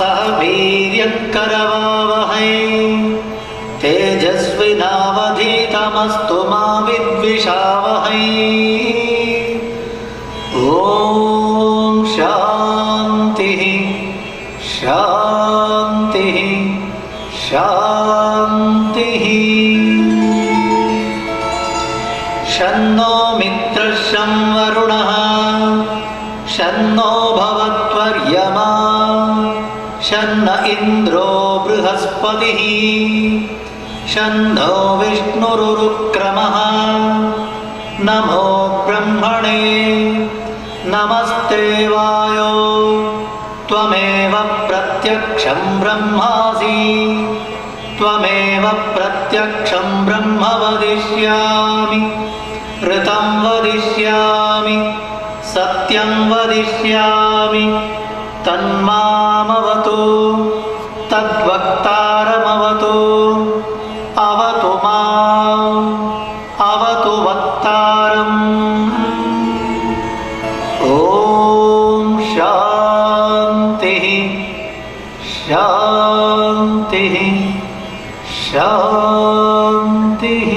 सह वीर्यङ्करवावहै तेजस्विनावधीतमस्तु मा विद्विषावहै। ॐ शान्तिः शान्तिः शान्तिः। शन्नो मित्रः शं वरुणः शन्नो भवत्वर्यमा शन्न इन्द्रो बृहस्पतिः शन्नो विष्णुरुक्रमः। नमो ब्रह्मणे नमस्ते वायो त्वमेव प्रत्यक्षं ब्रह्मासि त्वमेव प्रत्यक्षं ब्रह्म वदिष्यामि ऋतं वदिष्यामि सत्यं वदिष्यामि तन्मामवतु तद्वक्तारमवतु अवतु माम् अवतु वक्तारम्। ॐ शान्तिः शान्तिः शान्तिः।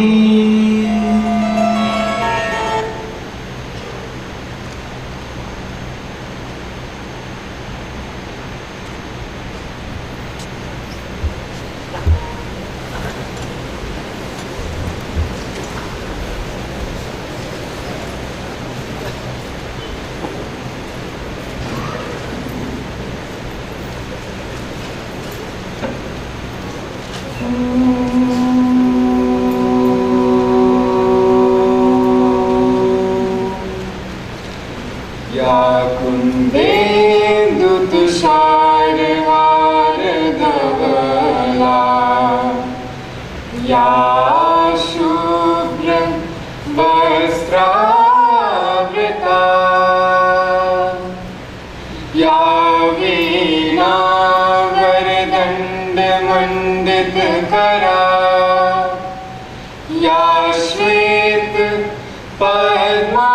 या कुन्देन्दुतुषारहारधवला या शुभ्रवस्त्रावृता या वीणावरदण्डमण्डितकरा या श्वेत पद्मासना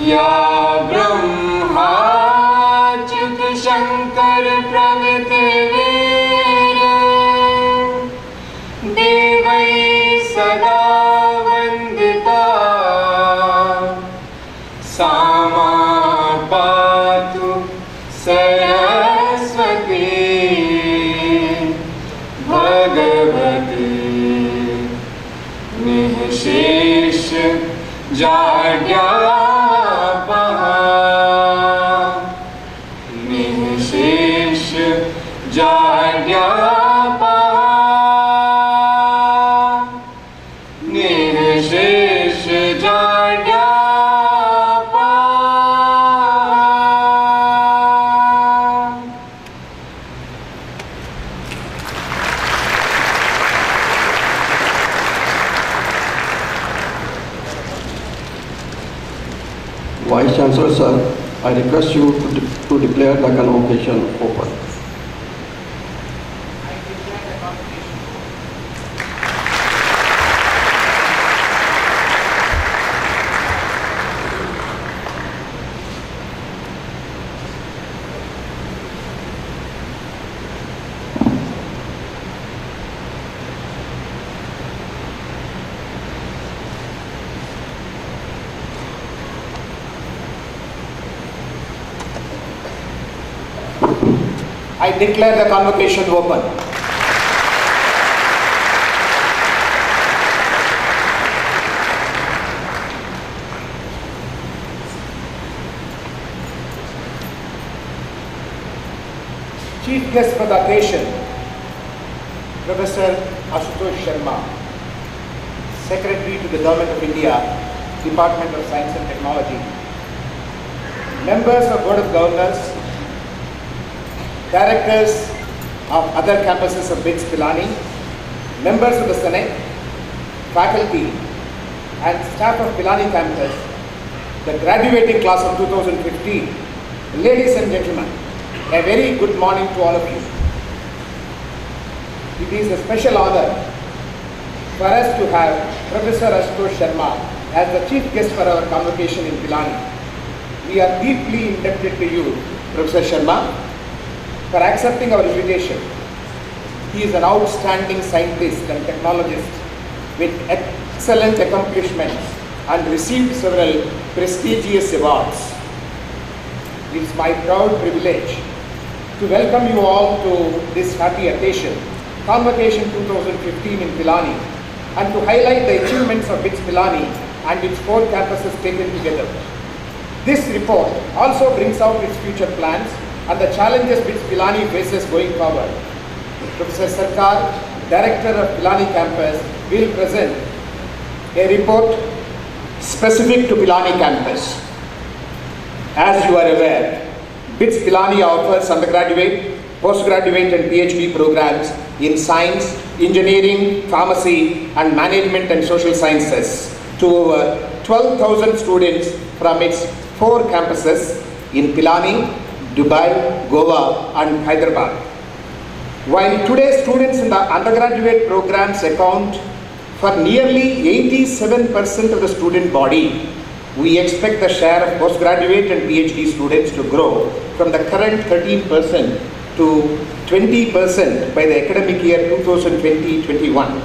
या ब्रह्माच्युत शंकर प्रभृतिवीर देवैः सदा वन्दिता सा मां पातु Saraswati Bhagwati निःशेष जाड्यापहा निःशेष जाड्यापहा निःशेष जाड्यापहा। Vice Chancellor Sir, I request you to declare the convocation open. I declare the convocation open. Chief guest for the occasion, Professor Ashutosh Sharma, Secretary to the Government of India, Department of Science and Technology, members of Board of Governors, directors of other campuses of BITS Pilani, members of the Senate, faculty and staff of Pilani campus, the graduating class of 2015, ladies and gentlemen, a very good morning to all of you. It is a special honor for us to have Professor Ashutosh Sharma as the chief guest for our convocation in Pilani. we are deeply indebted to you, Professor Sharma, for accepting our invitation. He is an outstanding scientist and technologist with excellent accomplishments and received several prestigious awards. It is my proud privilege to welcome you all to this happy occasion, Convocation 2015 in Pilani, and to highlight the achievements of BITS Pilani and its 4 campuses taken together. This report also brings out its future plans and the challenges BITS Pilani faces going forward. Professor Sarkar, Director of Pilani campus, will present a report specific to Pilani campus. As you are aware, BITS Pilani offers undergraduate, postgraduate and PhD programs in science, engineering, pharmacy and management and social sciences to over 12,000 students from its 4 campuses in Pilani, Dubai, Goa and Hyderabad. While today students in the undergraduate programs account for nearly 87% of the student body, we expect the share of postgraduate and PhD students to grow from the current 13% to 20% by the academic year 2020-21.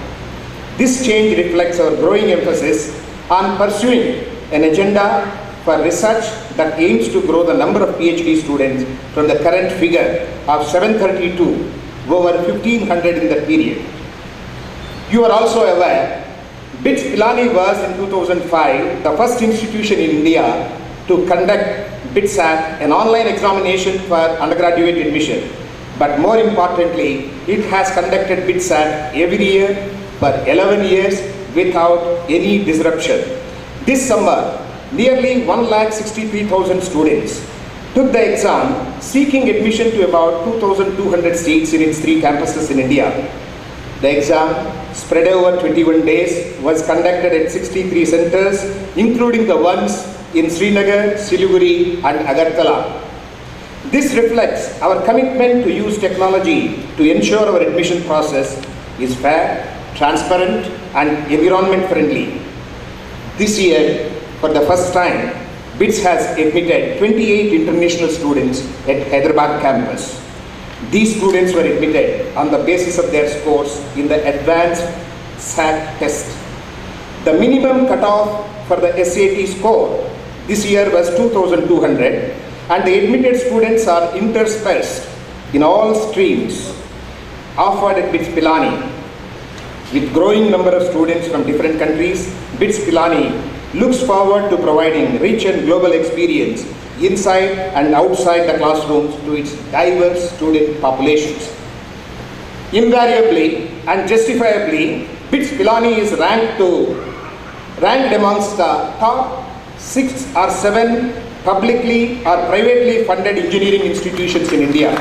This change reflects our growing emphasis on pursuing an agenda for research that aims to grow the number of PhD students from the current figure of 732 over 1,500 in that period. You are also aware, BITS Pilani was in 2005 the first institution in India to conduct BITSAT, an online examination for undergraduate admission. But more importantly, it has conducted BITSAT every year for 11 years without any disruption. This summer, nearly 1,63,000 students took the exam, seeking admission to about 2,200 seats in its 3 campuses in India. The exam, spread over 21 days, was conducted at 63 centers, including the ones in Srinagar, Siliguri and Agartala. This reflects our commitment to use technology to ensure our admission process is fair, transparent and environment friendly. This year, for the first time, BITS has admitted 28 international students at Hyderabad campus. These students were admitted on the basis of their scores in the advanced SAT test. The minimum cutoff for the SAT score this year was 2,200 and the admitted students are interspersed in all streams offered at BITS Pilani. With growing number of students from different countries, BITS Pilani looks forward to providing rich and global experience inside and outside the classrooms to its diverse student populations. Invariably and justifiably, BITS Pilani is ranked amongst the top 6 or 7 publicly or privately funded engineering institutions in India.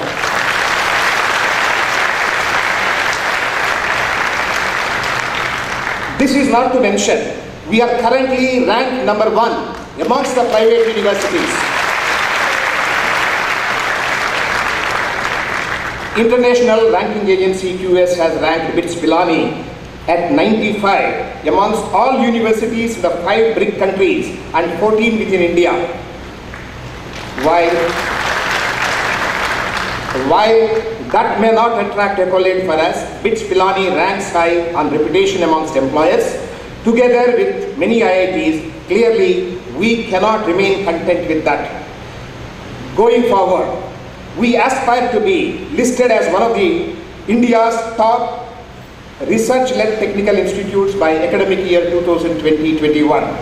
This is not to mention, we are currently ranked number 1 amongst the private universities. International ranking agency QS has ranked BITS Pilani at 95 amongst all universities in the 5 BRIC countries and 14 within India. While that may not attract accolade for us, BITS Pilani ranks high on reputation amongst employers. Together with many IITs, clearly we cannot remain content with that. Going forward, we aspire to be listed as one of the India's top research-led technical institutes by academic year 2020-21,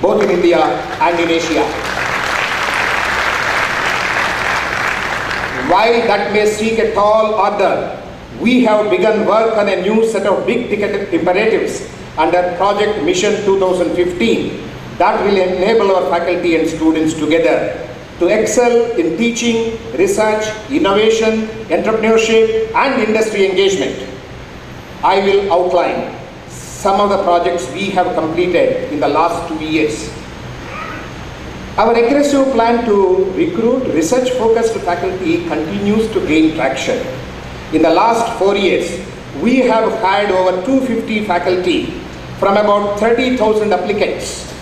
both in India and in Asia. While that may seek a tall order, we have begun work on a new set of big-ticket imperatives under Project Mission 2015 that will enable our faculty and students together to excel in teaching, research, innovation, entrepreneurship and industry engagement. I will outline some of the projects we have completed in the last 2 years. Our aggressive plan to recruit research-focused faculty continues to gain traction. In the last 4 years, we have hired over 250 faculty from about 30,000 applicants.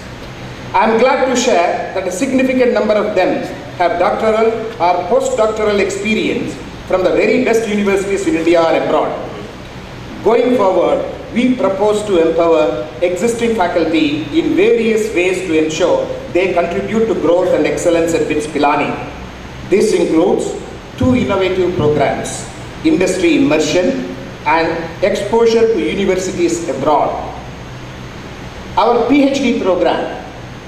I am glad to share that a significant number of them have doctoral or postdoctoral experience from the very best universities in India or abroad. Going forward, we propose to empower existing faculty in various ways to ensure they contribute to growth and excellence at BITS Pilani. This includes 2 innovative programs, industry immersion and exposure to universities abroad. Our PhD program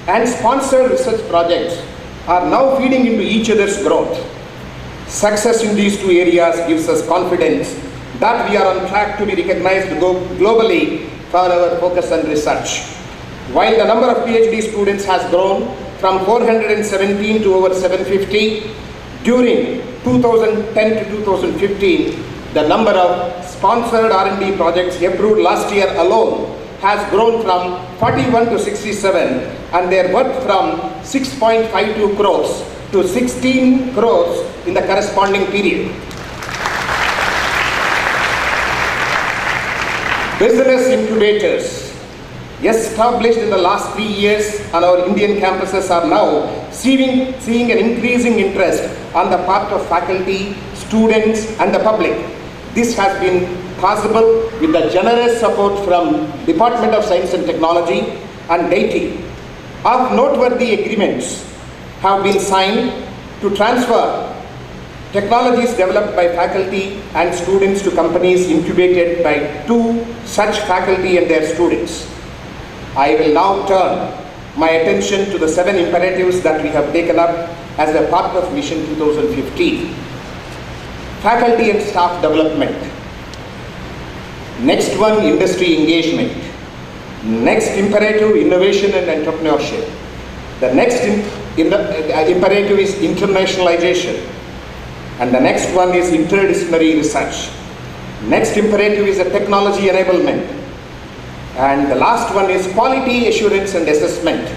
and sponsored research projects are now feeding into each other's growth. Success in these 2 areas gives us confidence that we are on track to be recognized globally for our focus on research. While the number of PhD students has grown from 417 to over 750, during 2010 to 2015, the number of sponsored R&D projects approved last year alone has grown from 41 to 67 and their worth from 6.52 crores to 16 crores in the corresponding period. Business incubators established in the last 3 years on our Indian campuses are now seeing an increasing interest on the part of faculty, students and the public. This has been possible with the generous support from Department of Science and Technology and DAITY. Of noteworthy agreements have been signed to transfer technologies developed by faculty and students to companies incubated by 2 such faculty and their students. I will now turn my attention to the 7 imperatives that we have taken up as a part of Mission 2015. Faculty and staff development. Next one, industry engagement. Next imperative, innovation and entrepreneurship. The next imperative is internationalization. And the next one is interdisciplinary research. Next imperative is a technology enablement. And the last one is quality assurance and assessment.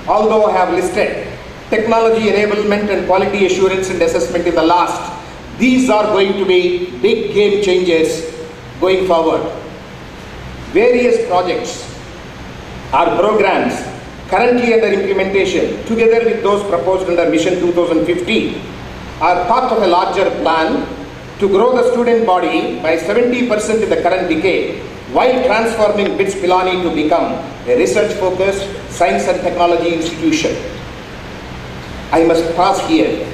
Although I have listed technology enablement and quality assurance and assessment in the last, these are going to be big game changers going forward. Various projects or programs currently under implementation, together with those proposed under Mission 2015, are part of a larger plan to grow the student body by 70% in the current decade, while transforming BITS Pilani to become a research-focused science and technology institution. I must pause here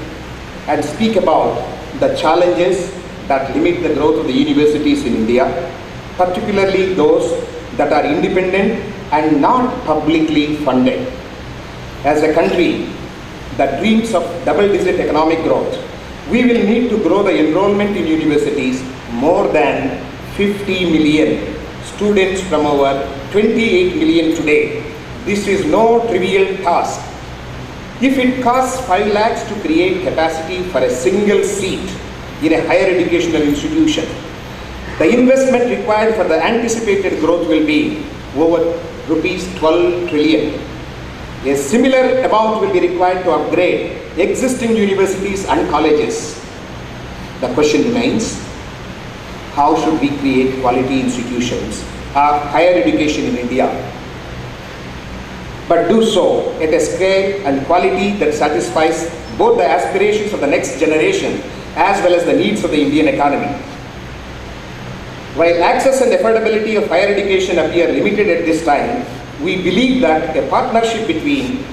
and speak about the challenges that limit the growth of the universities in India, particularly those that are independent and not publicly funded. As a country that dreams of double-digit economic growth, we will need to grow the enrollment in universities more than 50 million students from over 28 million today. This is no trivial task. If it costs 5 lakhs to create capacity for a single seat in a higher educational institution, the investment required for the anticipated growth will be over rupees 12 trillion. A similar amount will be required to upgrade existing universities and colleges. The question remains, how should we create quality institutions of higher education in India, but do so at a scale and quality that satisfies both the aspirations of the next generation as well as the needs of the Indian economy. While access and affordability of higher education appear limited at this time, we believe that a partnership between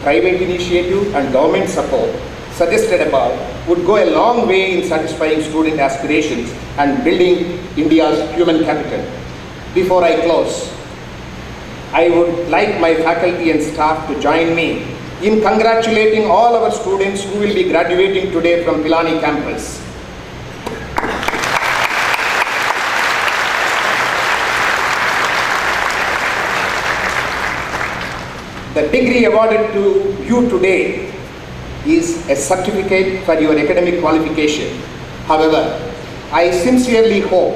private initiative and government support suggested above would go a long way in satisfying student aspirations and building India's human capital. Before I close, I would like my faculty and staff to join me in congratulating all our students who will be graduating today from Pilani campus. The degree awarded to you today is a certificate for your academic qualification. However, I sincerely hope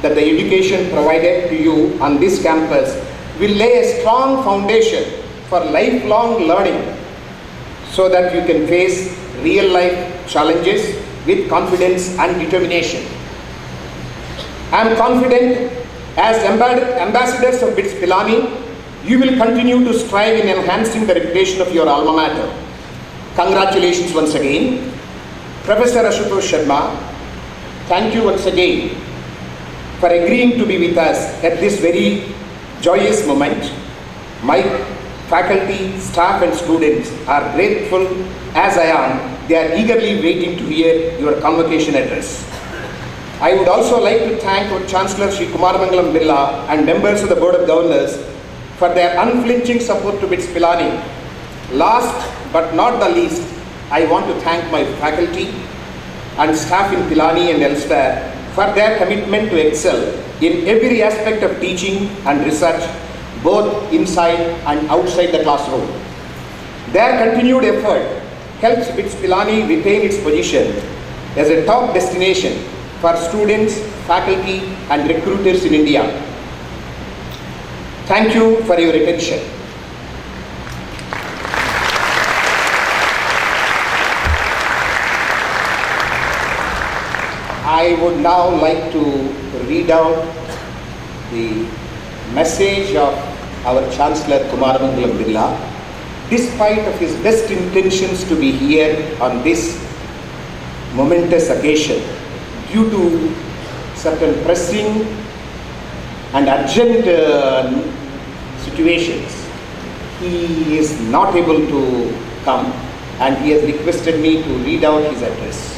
that the education provided to you on this campus will lay a strong foundation for lifelong learning so that you can face real life challenges with confidence and determination. I am confident as ambassadors of BITS Pilani, You will continue to strive in enhancing the reputation of your alma mater. Congratulations once again. Professor Ashutosh Sharma, thank you once again for agreeing to be with us at this very joyous moment. My faculty, staff and students are grateful as I am. They are eagerly waiting to hear your convocation address. I would also like to thank our Chancellor Shri Kumaramangalam Birla and members of the Board of Governors for their unflinching support to BITS Pilani. Last but not the least, I want to thank my faculty and staff in Pilani and elsewhere for their commitment to excel in every aspect of teaching and research, both inside and outside the classroom. Their continued effort helps BITS Pilani retain its position as a top destination for students, faculty and recruiters in India. Thank you for your attention. I would now like to read out the message of our Chancellor Kumaramangalam Birla. Despite of his best intentions to be here on this momentous occasion, due to certain pressing and urgent situations, he is not able to come and he has requested me to read out his address.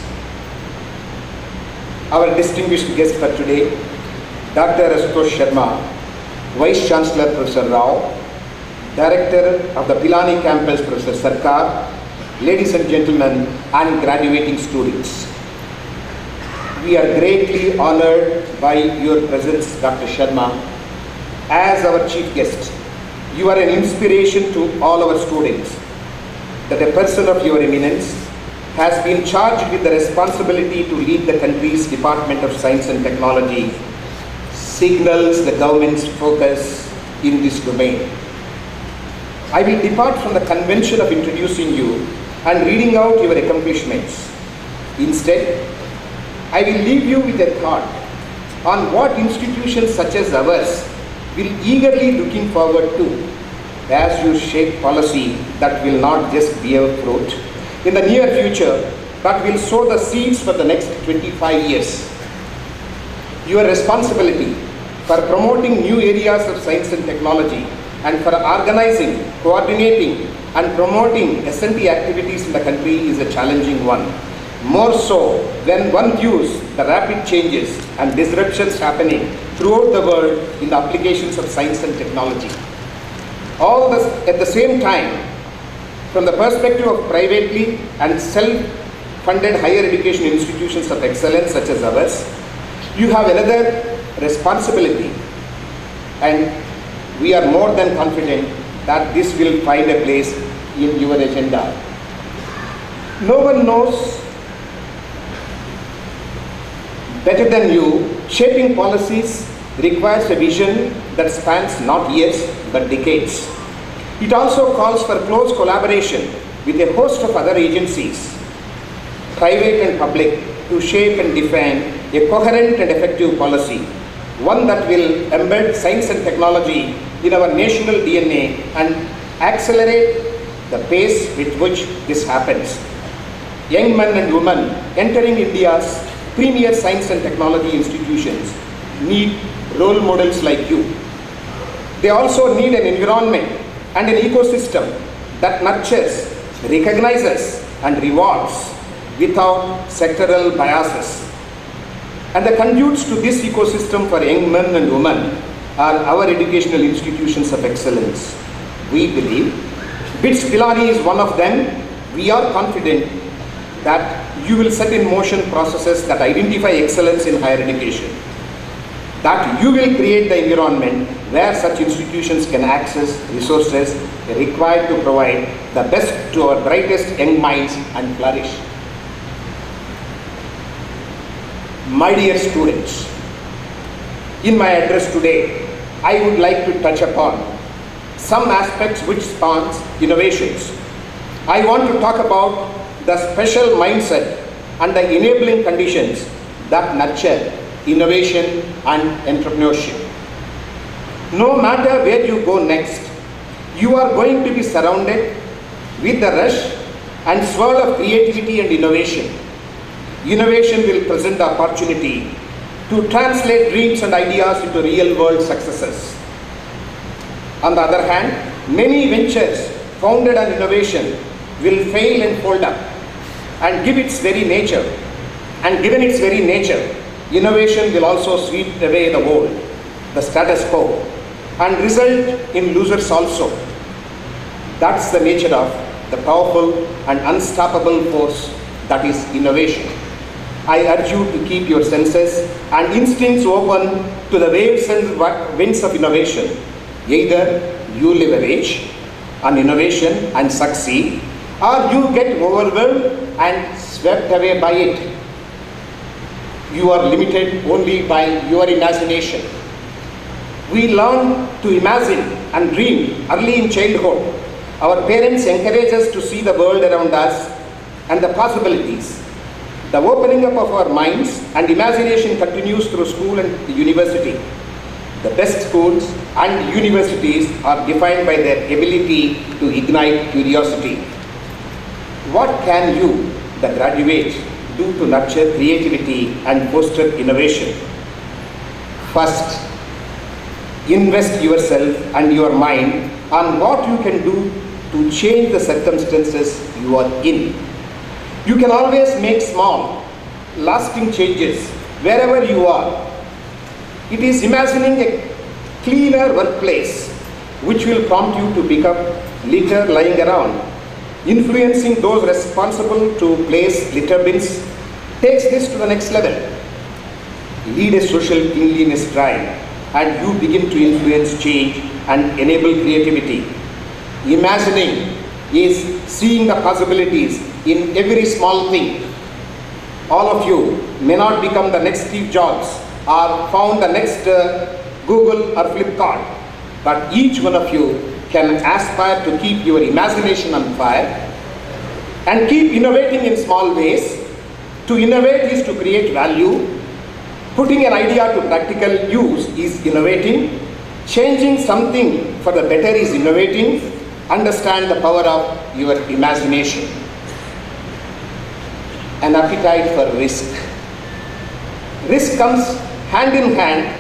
Our distinguished guest for today, Dr. Ashutosh Sharma, Vice Chancellor Professor Rao, Director of the Pilani Campus Professor Sarkar, ladies and gentlemen and graduating students. We are greatly honored by your presence, Dr. Sharma, as our chief guest. You are an inspiration to all our students. That a person of your eminence has been charged with the responsibility to lead the country's Department of Science and Technology signals the government's focus in this domain. I will depart from the convention of introducing you and reading out your accomplishments. Instead, I will leave you with a thought on what institutions such as ours will eagerly looking forward to as you shape policy that will not just bear fruit in the near future, but will sow the seeds for the next 25 years. Your responsibility for promoting new areas of science and technology and for organizing, coordinating and promoting S&T activities in the country is a challenging one. More so when one views the rapid changes and disruptions happening throughout the world in the applications of science and technology. All this at the same time, from the perspective of privately and self-funded higher education institutions of excellence such as ours, you have another responsibility, and we are more than confident that this will find a place in your agenda. No one knows better than you, shaping policies requires a vision that spans not years but decades. It also calls for close collaboration with a host of other agencies, private and public, to shape and define a coherent and effective policy, one that will embed science and technology in our national DNA and accelerate the pace with which this happens. Young men and women entering India's premier science and technology institutions need role models like you. They also need an environment and an ecosystem that nurtures, recognizes and rewards without sectoral biases. And the conduits to this ecosystem for young men and women are our educational institutions of excellence. We believe BITS Pilani is one of them. We are confident that you will set in motion processes that identify excellence in higher education, that you will create the environment where such institutions can access resources required to provide the best to our brightest young minds and flourish. My dear students, in my address today, I would like to touch upon some aspects which spawns innovations. I want to talk about the special mindset and the enabling conditions that nurture innovation and entrepreneurship. No matter where you go next, you are going to be surrounded with the rush and swirl of creativity and innovation. Innovation will present the opportunity to translate dreams and ideas into real-world successes. On the other hand, many ventures founded on innovation will fail and fold up. And given its very nature, innovation will also sweep away the old, the status quo, and result in losers also. That's the nature of the powerful and unstoppable force that is innovation. I urge you to keep your senses and instincts open to the waves and winds of innovation. Either you leverage on innovation and succeed, or you get overwhelmed and swept away by it. You are limited only by your imagination. We learn to imagine and dream early in childhood. Our parents encourage us to see the world around us and the possibilities. The opening up of our minds and imagination continues through school and university. The best schools and universities are defined by their ability to ignite curiosity. What can you, the graduate, do to nurture creativity and foster innovation? First, invest yourself and your mind on what you can do to change the circumstances you are in. You can always make small, lasting changes wherever you are. It is imagining a cleaner workplace which will prompt you to pick up litter lying around. Influencing those responsible to place litter bins takes this to the next level. Lead a social cleanliness drive and you begin to influence change and enable creativity. Imagining is seeing the possibilities in every small thing. All of you may not become the next Steve Jobs or found the next Google or Flipkart, but each one of you can aspire to keep your imagination on fire and keep innovating in small ways. To innovate is to create value. Putting an idea to practical use is innovating. Changing something for the better is innovating. Understand the power of your imagination. An appetite for risk. Risk comes hand in hand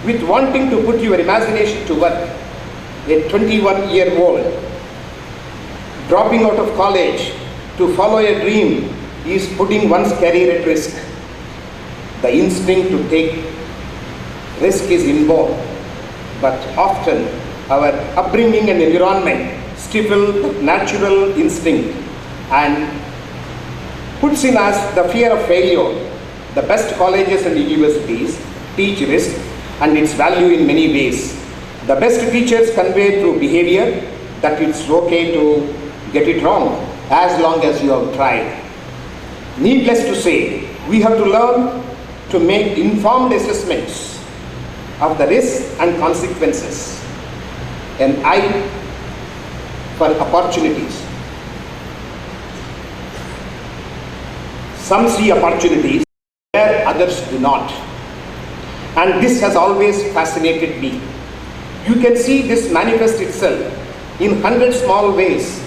with wanting to put your imagination to work. A 21-year-old dropping out of college to follow a dream is putting one's career at risk. The instinct to take risk is inborn, but often our upbringing and environment stifle the natural instinct and puts in us the fear of failure. The best colleges and universities teach risk and its value in many ways. The best teachers convey through behavior that it's okay to get it wrong as long as you have tried. Needless to say, we have to learn to make informed assessments of the risks and consequences. An eye for opportunities. Some see opportunities where others do not. And this has always fascinated me. You can see this manifest itself in 100 small ways.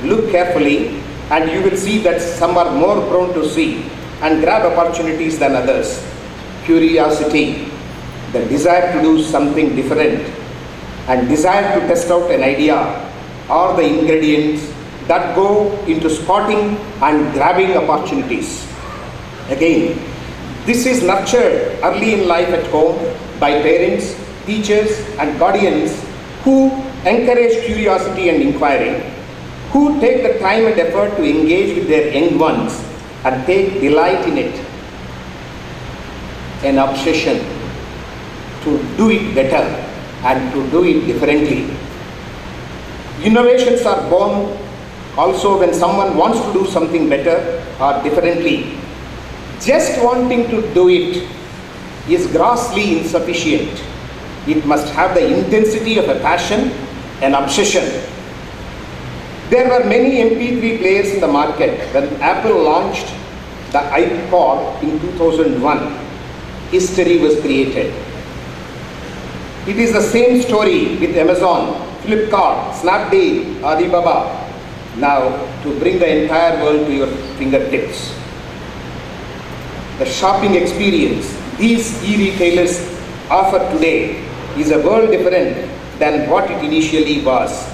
Look carefully and you will see that some are more prone to see and grab opportunities than others. Curiosity, the desire to do something different and desire to test out an idea are the ingredients that go into spotting and grabbing opportunities. Again, this is nurtured early in life at home by parents, teachers and guardians who encourage curiosity and inquiry, who take the time and effort to engage with their young ones and take delight in it. An obsession to do it better and to do it differently. Innovations are born also when someone wants to do something better or differently. Just wanting to do it is grossly insufficient. It must have the intensity of a passion, an obsession. There were many MP3 players in the market when Apple launched the iPod in 2001. History was created. It is the same story with Amazon Flipkart, Snapdeal, Alibaba, now to bring the entire world to your fingertips. The shopping experience these e-retailers offer today is a world different than what it initially was.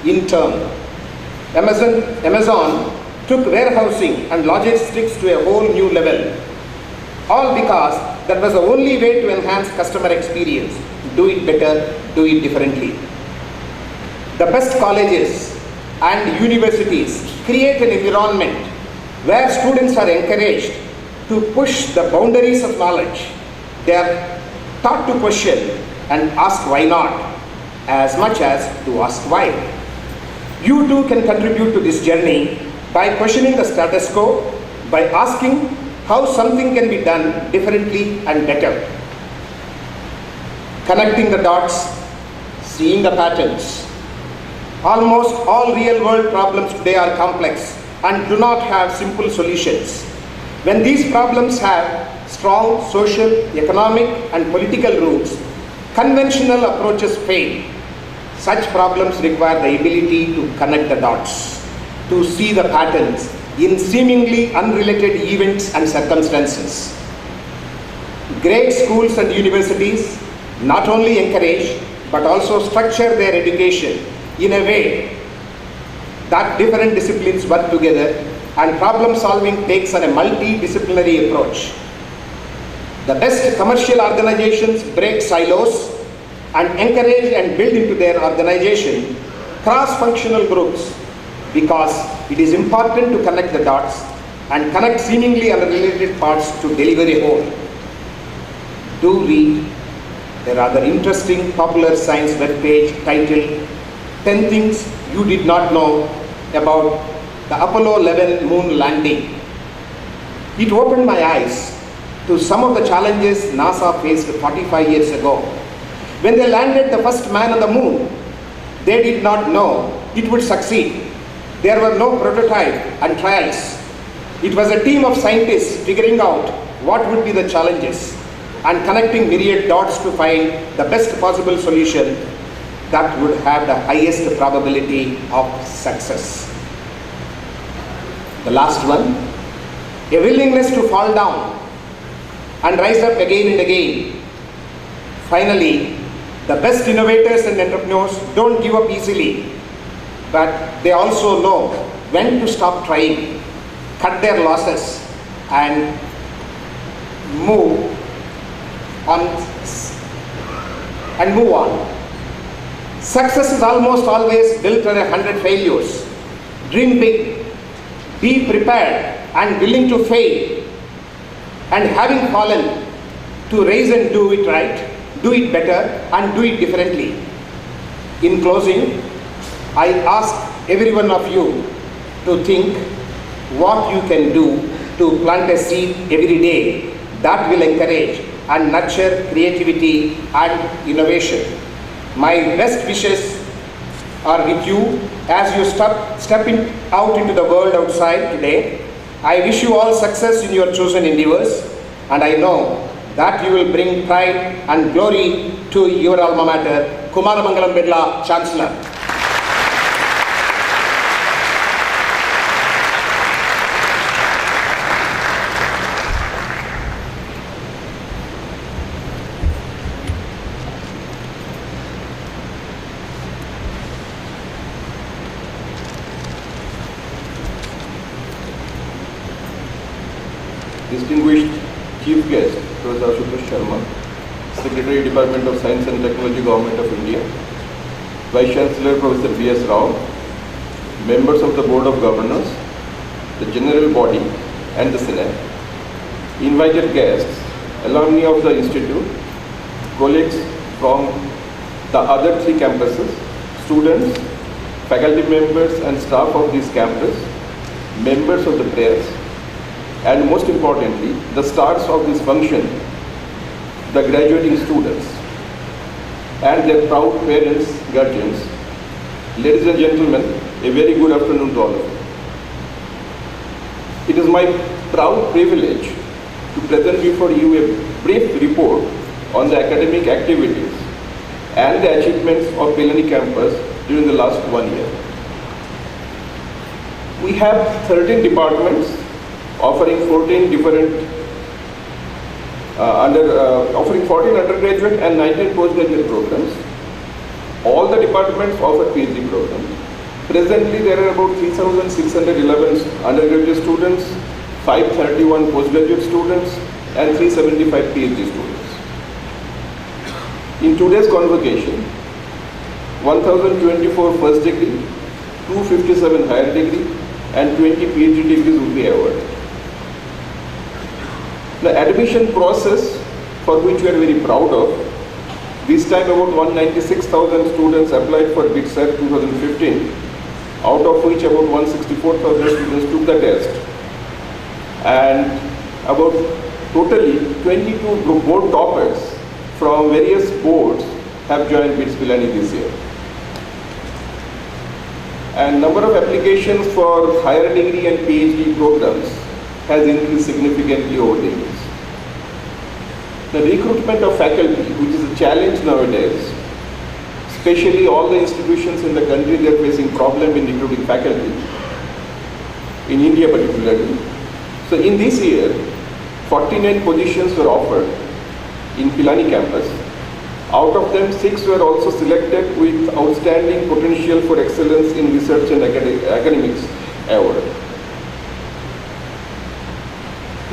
In turn, Amazon took warehousing and logistics to a whole new level, all because that was the only way to enhance customer experience. Do it better, do it differently. The best colleges and universities create an environment where students are encouraged to push the boundaries of knowledge. They are taught to question and ask why not, as much as to ask why. You too can contribute to this journey by questioning the status quo, by asking how something can be done differently and better. Connecting the dots, seeing the patterns. Almost all real-world problems today are complex and do not have simple solutions. When these problems have strong social, economic, and political roots, conventional approaches fail. Such problems require the ability to connect the dots, to see the patterns in seemingly unrelated events and circumstances. Great schools and universities not only encourage but also structure their education in a way that different disciplines work together and problem solving takes on a multidisciplinary approach. The best commercial organizations break silos and encourage and build into their organization cross-functional groups, because it is important to connect the dots and connect seemingly unrelated parts to deliver a whole. Do read a rather interesting popular science webpage titled 10 Things You Did Not Know About the Apollo 11 Moon Landing. It opened my eyes to some of the challenges NASA faced 45 years ago. When they landed the first man on the moon, they did not know it would succeed. There were no prototype and trials. It was a team of scientists figuring out what would be the challenges and connecting myriad dots to find the best possible solution that would have the highest probability of success. The last one, a willingness to fall down and rise up again and again. Finally, the best innovators and entrepreneurs don't give up easily, but they also know when to stop trying, cut their losses, and move on. Success is almost always built on 100 failures. Dream big, be prepared and willing to fail, and having fallen, to rise and do it right, do it better, and do it differently. In closing, I ask every one of you to think what you can do to plant a seed every day that will encourage and nurture creativity and innovation. My best wishes are with you as you step out into the world outside today. I wish you all success in your chosen endeavors, and I know that you will bring pride and glory to your alma mater, Kumaramangalam Birla, Chancellor. Distinguished Chief Guest, Professor Ashutosh Sharma, Secretary, Department of Science and Technology, Government of India, Vice Chancellor Professor B.S. Rao, members of the Board of Governors, the General Body and the Senate, invited guests, alumni of the Institute, colleagues from the other 3 campuses, students, faculty members and staff of this campus, members of the press, and most importantly, the stars of this function, the graduating students and their proud parents, guardians. Ladies and gentlemen, a very good afternoon to all of you. It is my proud privilege to present before you a brief report on the academic activities and the achievements of Pilani campus during the last 1 year. We have 13 departments offering 14 different offering 14 undergraduate and 19 postgraduate programs. All the departments offer PhD programs. Presently, there are about 3,611 undergraduate students, 531 postgraduate students, and 375 PhD students. In today's convocation, 1,024 first degree, 257 higher degree, and 20 PhD degrees will be awarded. The admission process, for which we are very proud of, this time about 196,000 students applied for BITSAT 2015, out of which about 164,000 students took the test, and about totally 22 board toppers from various boards have joined BITS Pilani this year. And number of applications for higher degree and PhD programs has increased significantly over the years. The recruitment of faculty, which is a challenge nowadays, especially all the institutions in the country, they are facing problem in recruiting faculty, in India particularly. So in this year, 49 positions were offered in Pilani campus. Out of them, 6 were also selected with outstanding potential for excellence in research and academics award.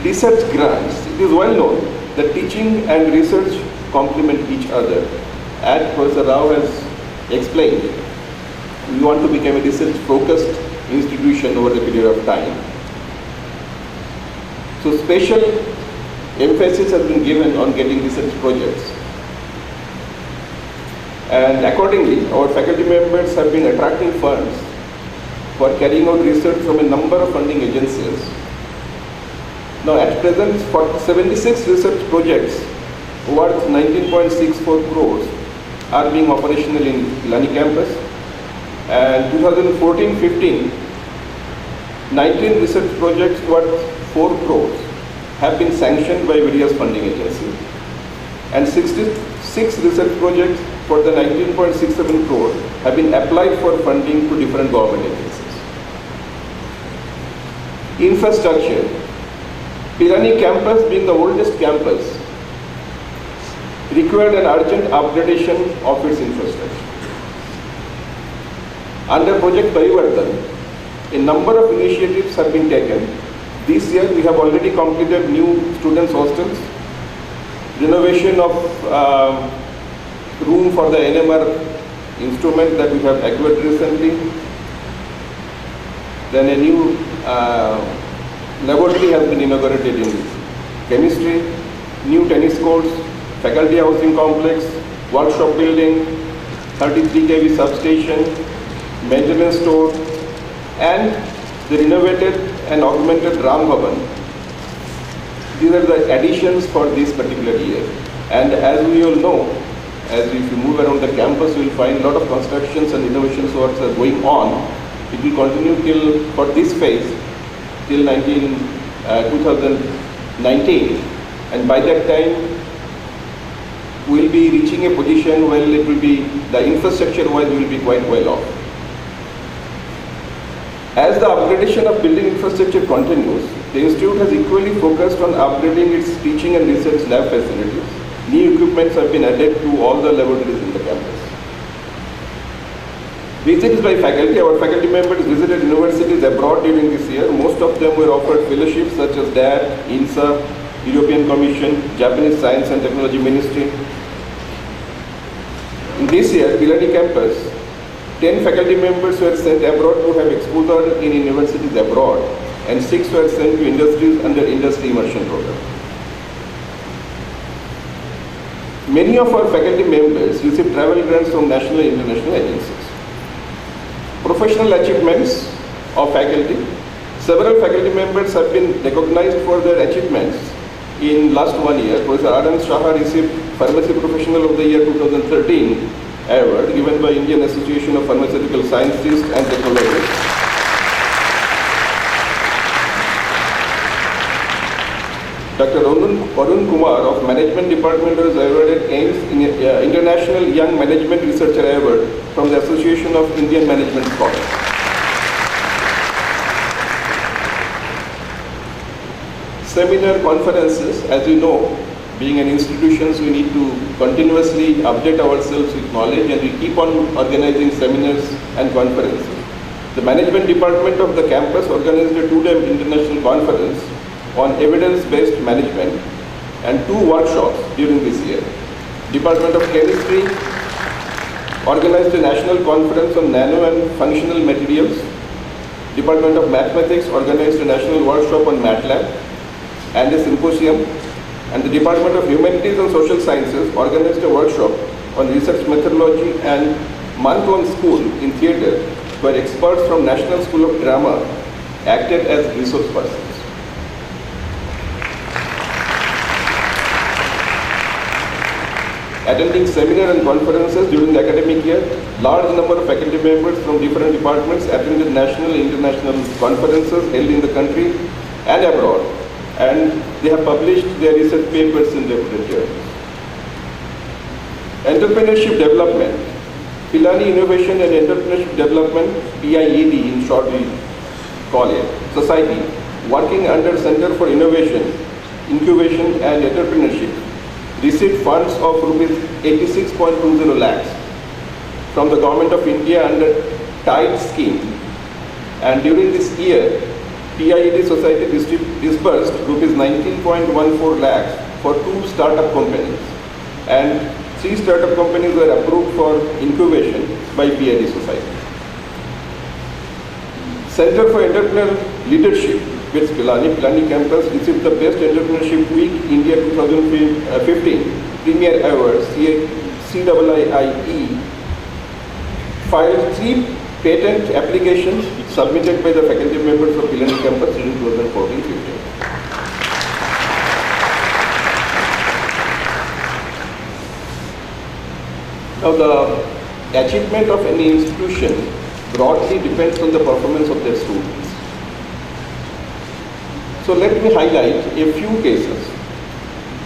Research grants. It is well known that teaching and research complement each other. As Professor Rao has explained, we want to become a research-focused institution over a period of time. So special emphasis has been given on getting research projects. And accordingly, our faculty members have been attracting funds for carrying out research from a number of funding agencies. Now at present, 76 research projects worth 19.64 crores are being operational in Pilani campus. And 2014-15, 19 research projects worth 4 crores have been sanctioned by various funding agencies. And 66 research projects for the 19.67 crore have been applied for funding to different government agencies. Infrastructure. Pilani campus, being the oldest campus, required an urgent upgradation of its infrastructure. Under Project Parivartan, a number of initiatives have been taken. This year we have already completed new students' hostels, renovation of room for the NMR instrument that we have acquired recently. Then a new laboratory has been inaugurated in chemistry, new tennis courts, faculty housing complex, workshop building, 33 kV substation, maintenance store, and the renovated and augmented Ram Bhavan. These are the additions for this particular year. And as we all know, as if you move around the campus, you will find a lot of constructions and innovations works are going on. It will continue till, for this phase, till 2019. And by that time, we will be reaching a position where it will be, the infrastructure-wise, will be quite well off. As the upgradation of building infrastructure continues, the Institute has equally focused on upgrading its teaching and research lab facilities. New equipments have been added to all the laboratories in the campus. Visits by faculty. Our faculty members visited universities abroad during this year. Most of them were offered fellowships such as DAT, INSA, European Commission, Japanese Science and Technology Ministry. In this year, Pilani campus, 10 faculty members were sent abroad to have exposure in universities abroad, and 6 were sent to industries under industry immersion program. Many of our faculty members receive travel grants from national and international agencies. Professional achievements of faculty. Several faculty members have been recognized for their achievements in last 1 year. Professor Anand Shah received Pharmacy Professional of the Year 2013 award given by Indian Association of Pharmaceutical Scientists and Technologists. Dr. Arun Kumar of Management Department was awarded AIMS International Young Management Researcher Award from the Association of Indian Management Scholars. Seminar conferences, as you know, being an institution, we need to continuously update ourselves with knowledge, and we keep on organizing seminars and conferences. The Management Department of the campus organized a 2-day international conference on evidence-based management and 2 workshops during this year. Department of Chemistry organized a national conference on nano and functional materials. Department of Mathematics organized a national workshop on MATLAB and a symposium. And the Department of Humanities and Social Sciences organized a workshop on research methodology and month-long school in theatre, where experts from National School of Drama acted as resource persons. Attending seminars and conferences during the academic year, large number of faculty members from different departments attended national and international conferences held in the country and abroad, and they have published their research papers in reputed journals. Entrepreneurship development. Pilani Innovation and Entrepreneurship Development, PIED in short we call it, society working under Center for Innovation, Incubation and Entrepreneurship received funds of rupees 86.20 lakhs from the Government of India under TIDE scheme, and during this year PIED society disbursed rupees 19.14 lakhs for 2 startup companies, and 3 startup companies were approved for incubation by PIED society. Center for Entrepreneurial Leadership with Pilani campus received the Best Entrepreneurship Week India 2015 Premier Award CIIE, filed 3 patent applications submitted by the faculty members of Pilani campus in 2014-15. Now, the achievement of any institution broadly depends on the performance of their students. So let me highlight a few cases.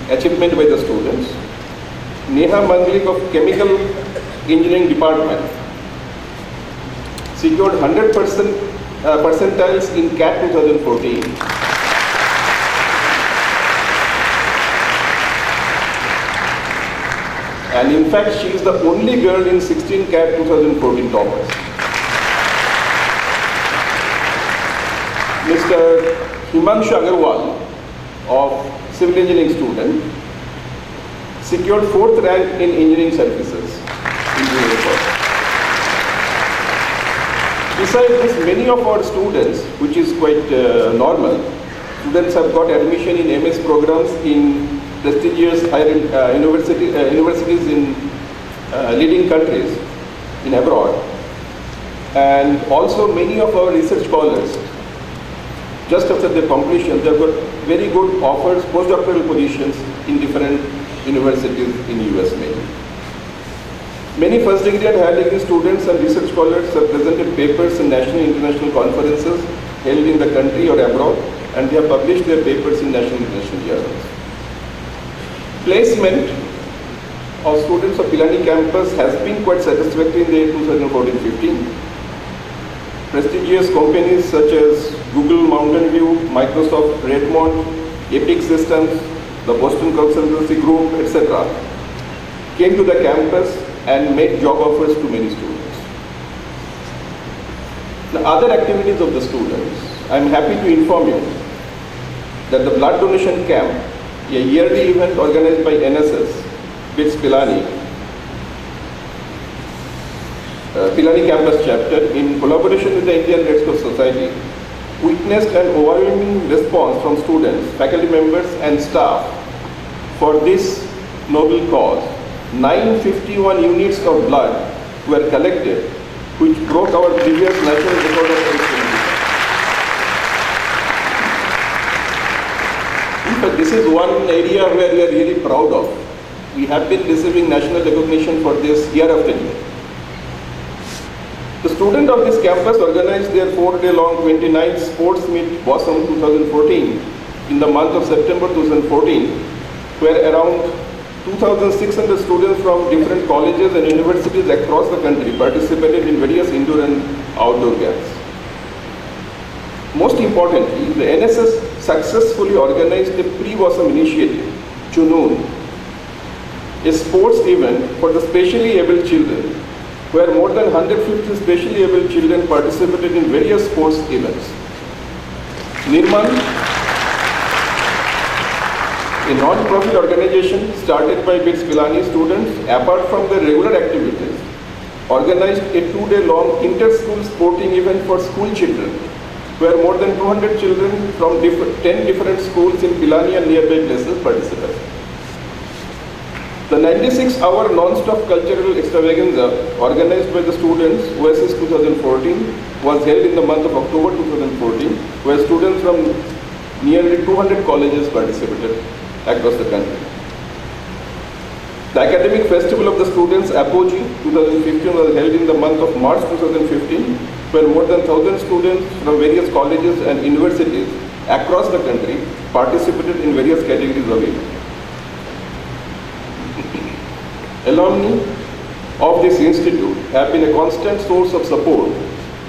Achievement by the students. Neha Manglik of Chemical Engineering Department secured 100% percentiles in CAT 2014. And in fact, she is the only girl in 16 CAT 2014 toppers. Mr. Himanshu Agarwal of Civil Engineering student secured 4th rank in Engineering Services. Besides this, many of our students, which is quite normal, students have got admission in MS programs in prestigious higher universities in leading countries in abroad, and also many of our research scholars, just after their completion, they have got very good offers, postdoctoral positions in different universities in US mainly. Many first degree and higher degree students and research scholars have presented papers in national and international conferences held in the country or abroad, and they have published their papers in national and international journals. Placement of students of Pilani campus has been quite satisfactory in the year 2014-15. Prestigious companies such as Google Mountain View, Microsoft Redmond, Epic Systems, the Boston Consultancy Group, etc. came to the campus and made job offers to many students. The other activities of the students, I am happy to inform you that the blood donation camp, a yearly event organized by NSS, BITS Pilani campus chapter, in collaboration with the Indian Red Cross Society, witnessed an overwhelming response from students, faculty members and staff for this noble cause. 951 units of blood were collected, which broke our previous national record of 870. In fact, this is one area where we are really proud of. We have been receiving national recognition for this year after year. The students of this campus organized their 4-day-long 29th Sports Meet Bosom 2014 in the month of September 2014, where around 2,600 students from different colleges and universities across the country participated in various indoor and outdoor games. Most importantly, the NSS successfully organized a pre-WASM initiative, Junoon, a sports event for the specially abled children, where more than 150 specially abled children participated in various sports events. Nirman, a non-profit organization started by BITS Pilani students, apart from their regular activities, organized a 2-day-long inter-school sporting event for school children, where more than 200 children from 10 different schools in Pilani and nearby places participated. The 96-hour non-stop cultural extravaganza organized by the students, OSS 2014, was held in the month of October 2014, where students from nearly 200 colleges participated across the country. The Academic Festival of the Students, Apogee 2015, was held in the month of March 2015, where more than 1,000 students from various colleges and universities across the country participated in various categories of events. Alumni of this institute have been a constant source of support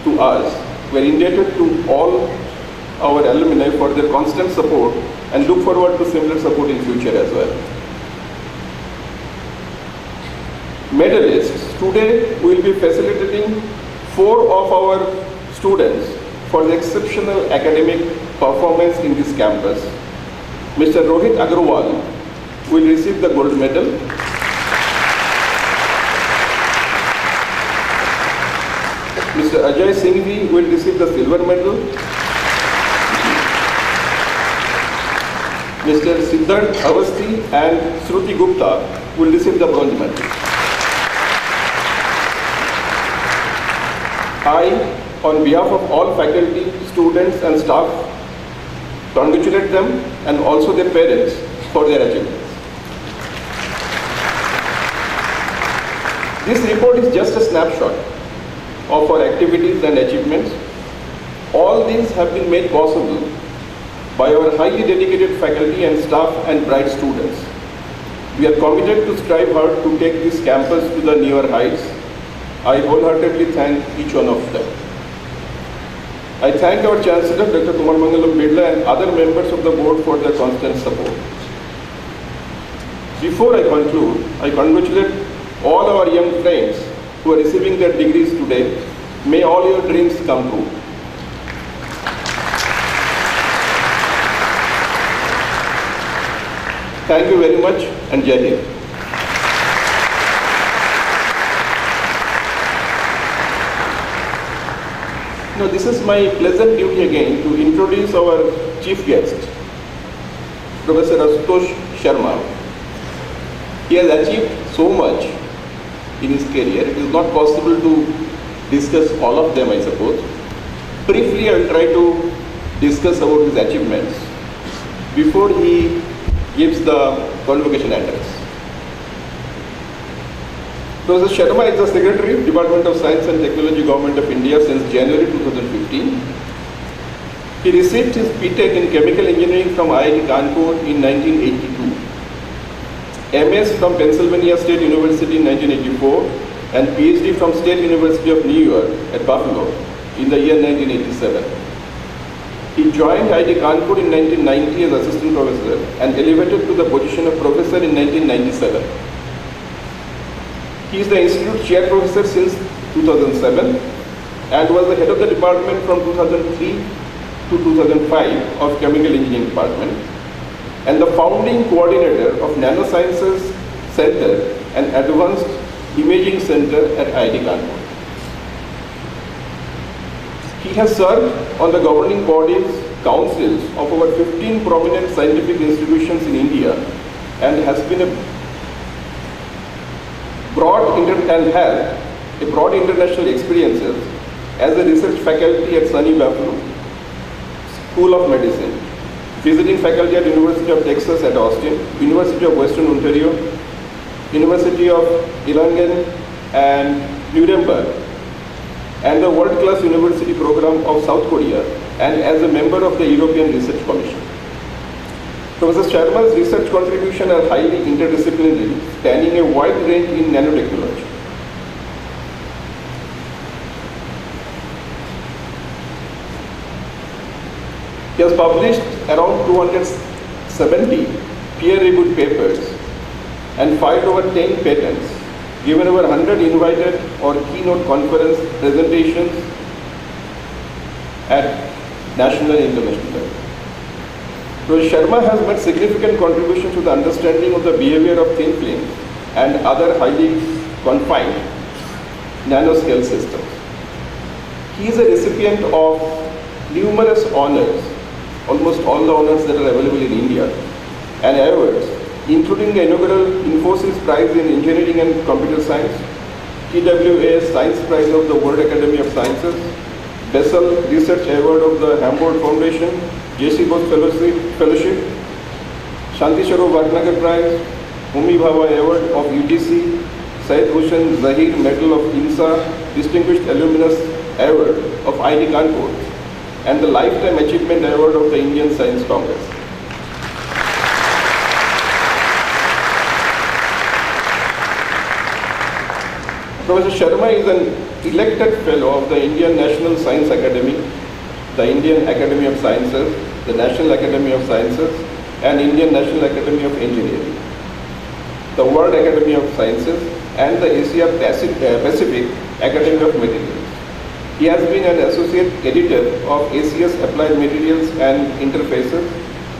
to us. We are indebted to all our alumni for their constant support and look forward to similar support in future as well. Medalists, today we will be facilitating 4 of our students for the exceptional academic performance in this campus. Mr. Rohit Agrawal will receive the gold medal. Mr. Ajay Singhvi will receive the silver medal. Mr. Siddharth Avasti and Shruti Gupta will receive the bronze medal. I, on behalf of all faculty, students and staff, congratulate them and also their parents for their achievements. This report is just a snapshot of our activities and achievements. All these have been made possible by our highly dedicated faculty and staff and bright students. We are committed to strive hard to take this campus to the newer heights. I wholeheartedly thank each one of them. I thank our Chancellor, Dr. Kumar Mangalam Birla, and other members of the board for their constant support. Before I conclude, I congratulate all our young friends who are receiving their degrees today. May all your dreams come true. Thank you very much and Jai Hind. Now this is my pleasant duty again to introduce our chief guest, Professor Ashutosh Sharma. He has achieved so much in his career, it is not possible to discuss all of them, I suppose. Briefly, I will try to discuss about his achievements before he gives the convocation address. Professor Sharma is the Secretary, Department of Science and Technology, Government of India since January 2015. He received his B.Tech in Chemical Engineering from IIT Kanpur in 1982. MS from Pennsylvania State University in 1984 and PhD from State University of New York at Buffalo in the year 1987. He joined IIT Kanpur in 1990 as assistant professor and elevated to the position of professor in 1997. He is the institute chair professor since 2007 and was the head of the department from 2003 to 2005 of Chemical Engineering Department, and the founding coordinator of Nanosciences Center and Advanced Imaging Center at IIT Kanpur. He has served on the governing bodies, councils of over 15 prominent scientific institutions in India and has been a broad international experiences as a research faculty at SUNY Buffalo School of Medicine, visiting faculty at University of Texas at Austin, University of Western Ontario, University of Erlangen and Nuremberg, and the World Class University Program of South Korea, and as a member of the European Research Commission. Professor Sharma's research contributions are highly interdisciplinary, spanning a wide range in nanotechnology. He has published around 270 peer-reviewed papers and filed over 10 patents, given over 100 invited or keynote conference presentations at national and international level. Professor Sharma has made significant contributions to the understanding of the behavior of thin films and other highly confined nanoscale systems. He is a recipient of numerous honors, almost all the honors that are available in India, and awards, including the inaugural Infosys Prize in Engineering and Computer Science, TWA Science Prize of the World Academy of Sciences, Bessel Research Award of the Humboldt Foundation, J.C. Bose Fellowship, Shanti Swarup Bhatnagar Prize, Homi Bhabha Award of UTC, Syed Hussain Zahir Medal of INSA, Distinguished Alumnus Award of IIT Kanpur, and the Lifetime Achievement Award of the Indian Science Congress. Professor Sharma is an elected fellow of the Indian National Science Academy, the Indian Academy of Sciences, the National Academy of Sciences, and Indian National Academy of Engineering, the World Academy of Sciences, and the Asia Pacific Academy of Materials. He has been an associate editor of ACS Applied Materials and Interfaces,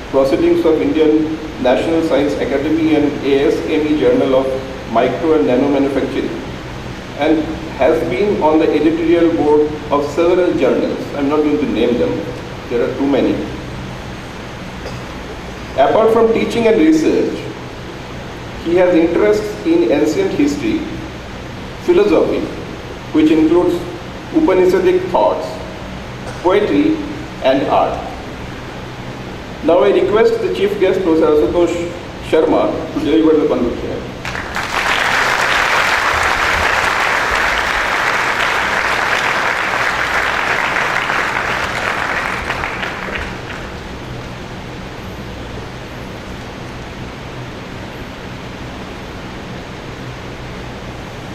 Proceedings of Indian National Science Academy, and ASME Journal of Micro and Nano Manufacturing, and has been on the editorial board of several journals. I'm not going to name them, there are too many. Apart from teaching and research, he has interests in ancient history, philosophy, which includes Upanishadic thoughts, poetry, and art. Now I request the chief guest, Professor Ashutosh Sharma, to deliver the convocation.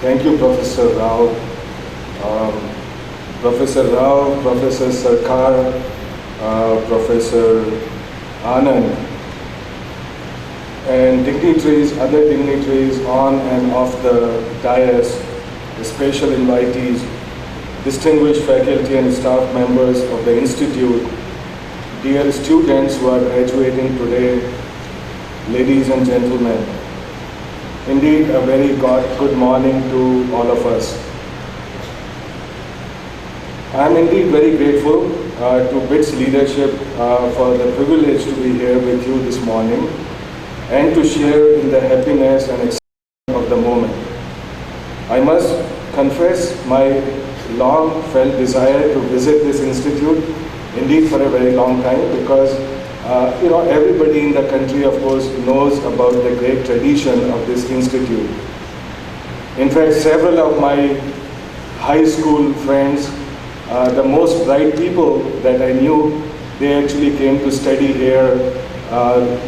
Thank you, Professor Rao. Professor Rao, Professor Sarkar, Professor Anand, and dignitaries, other dignitaries on and off the dais, the special invitees, distinguished faculty and staff members of the Institute, dear students who are graduating today, ladies and gentlemen. Indeed, a very good morning to all of us. I am indeed very grateful to BITS leadership for the privilege to be here with you this morning and to share in the happiness and excitement of the moment. I must confess my long felt desire to visit this institute, indeed for a very long time, because everybody in the country, of course, knows about the great tradition of this institute. In fact, several of my high school friends, the most bright people that I knew, they actually came to study here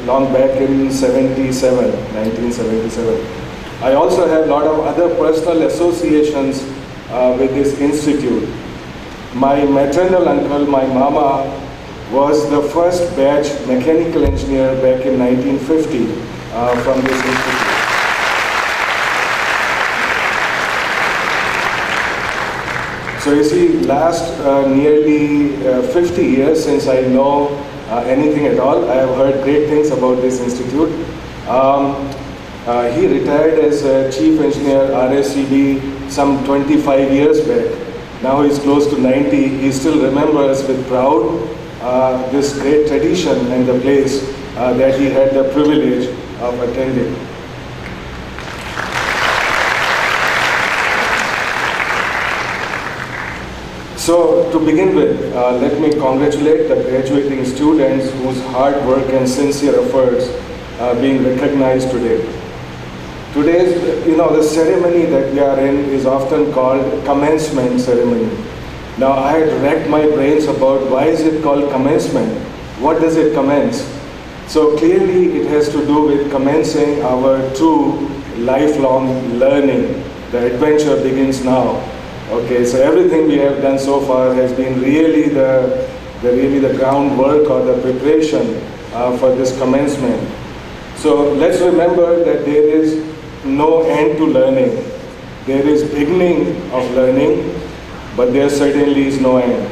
long back in 1977. I also have a lot of other personal associations with this institute. My maternal uncle, my mama, was the first batch mechanical engineer back in 1950 from this institute. So you see, last nearly 50 years since I know anything at all, I have heard great things about this institute. He retired as chief engineer RSCB some 25 years back. Now he's close to 90. He still remembers with pride this great tradition and the place that he had the privilege of attending. So to begin with, let me congratulate the graduating students whose hard work and sincere efforts are being recognized today. Today's, the ceremony that we are in is often called commencement ceremony. Now I had racked my brains about why is it called commencement? What does it commence? So clearly it has to do with commencing our true lifelong learning. The adventure begins now. Okay, so everything we have done so far has been really the groundwork or the preparation for this commencement. So let's remember that there is no end to learning. There is beginning of learning, but there certainly is no end.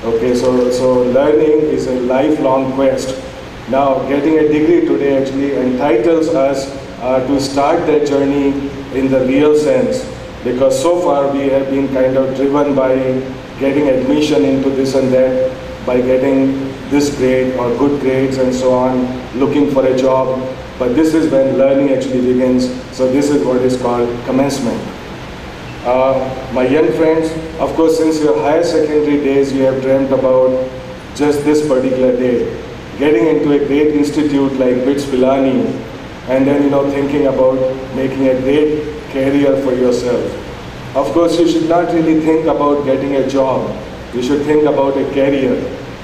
Okay, so learning is a lifelong quest. Now, getting a degree today actually entitles us to start that journey in the real sense, because so far we have been kind of driven by getting admission into this and that, by getting this grade or good grades and so on, looking for a job. But this is when learning actually begins. So this is what is called commencement. My young friends, of course, since your higher secondary days, you have dreamt about just this particular day, getting into a great institute like BITS Pilani, and then thinking about making a great career for yourself. Of course, you should not really think about getting a job. You should think about a career.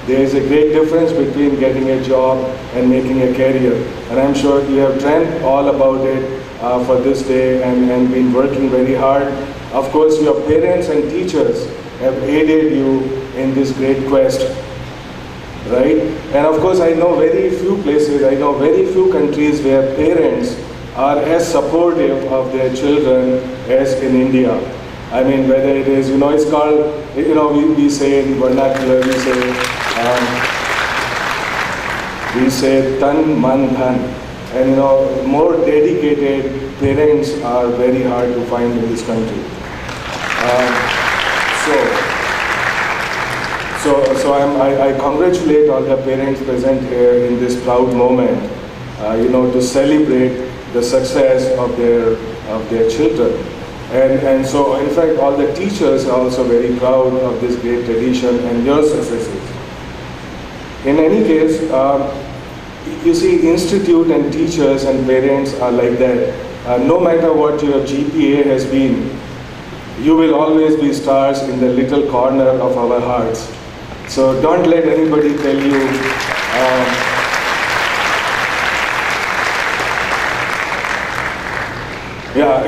There is a great difference between getting a job and making a career. And I'm sure you have dreamt all about it for this day and been working very hard. Of course, your parents and teachers have aided you in this great quest, right? And of course, I know very few places, I know very few countries where parents are as supportive of their children as in India. I mean, whether it is, it's called, we say in vernacular, we say tan, man, dhan. And more dedicated parents are very hard to find in this country. I congratulate all the parents present here in this proud moment, to celebrate the success of their children. And so, in fact, all the teachers are also very proud of this great tradition and your successes. In any case, you see, institute and teachers and parents are like that. No matter what your GPA has been, you will always be stars in the little corner of our hearts. So don't let anybody tell you,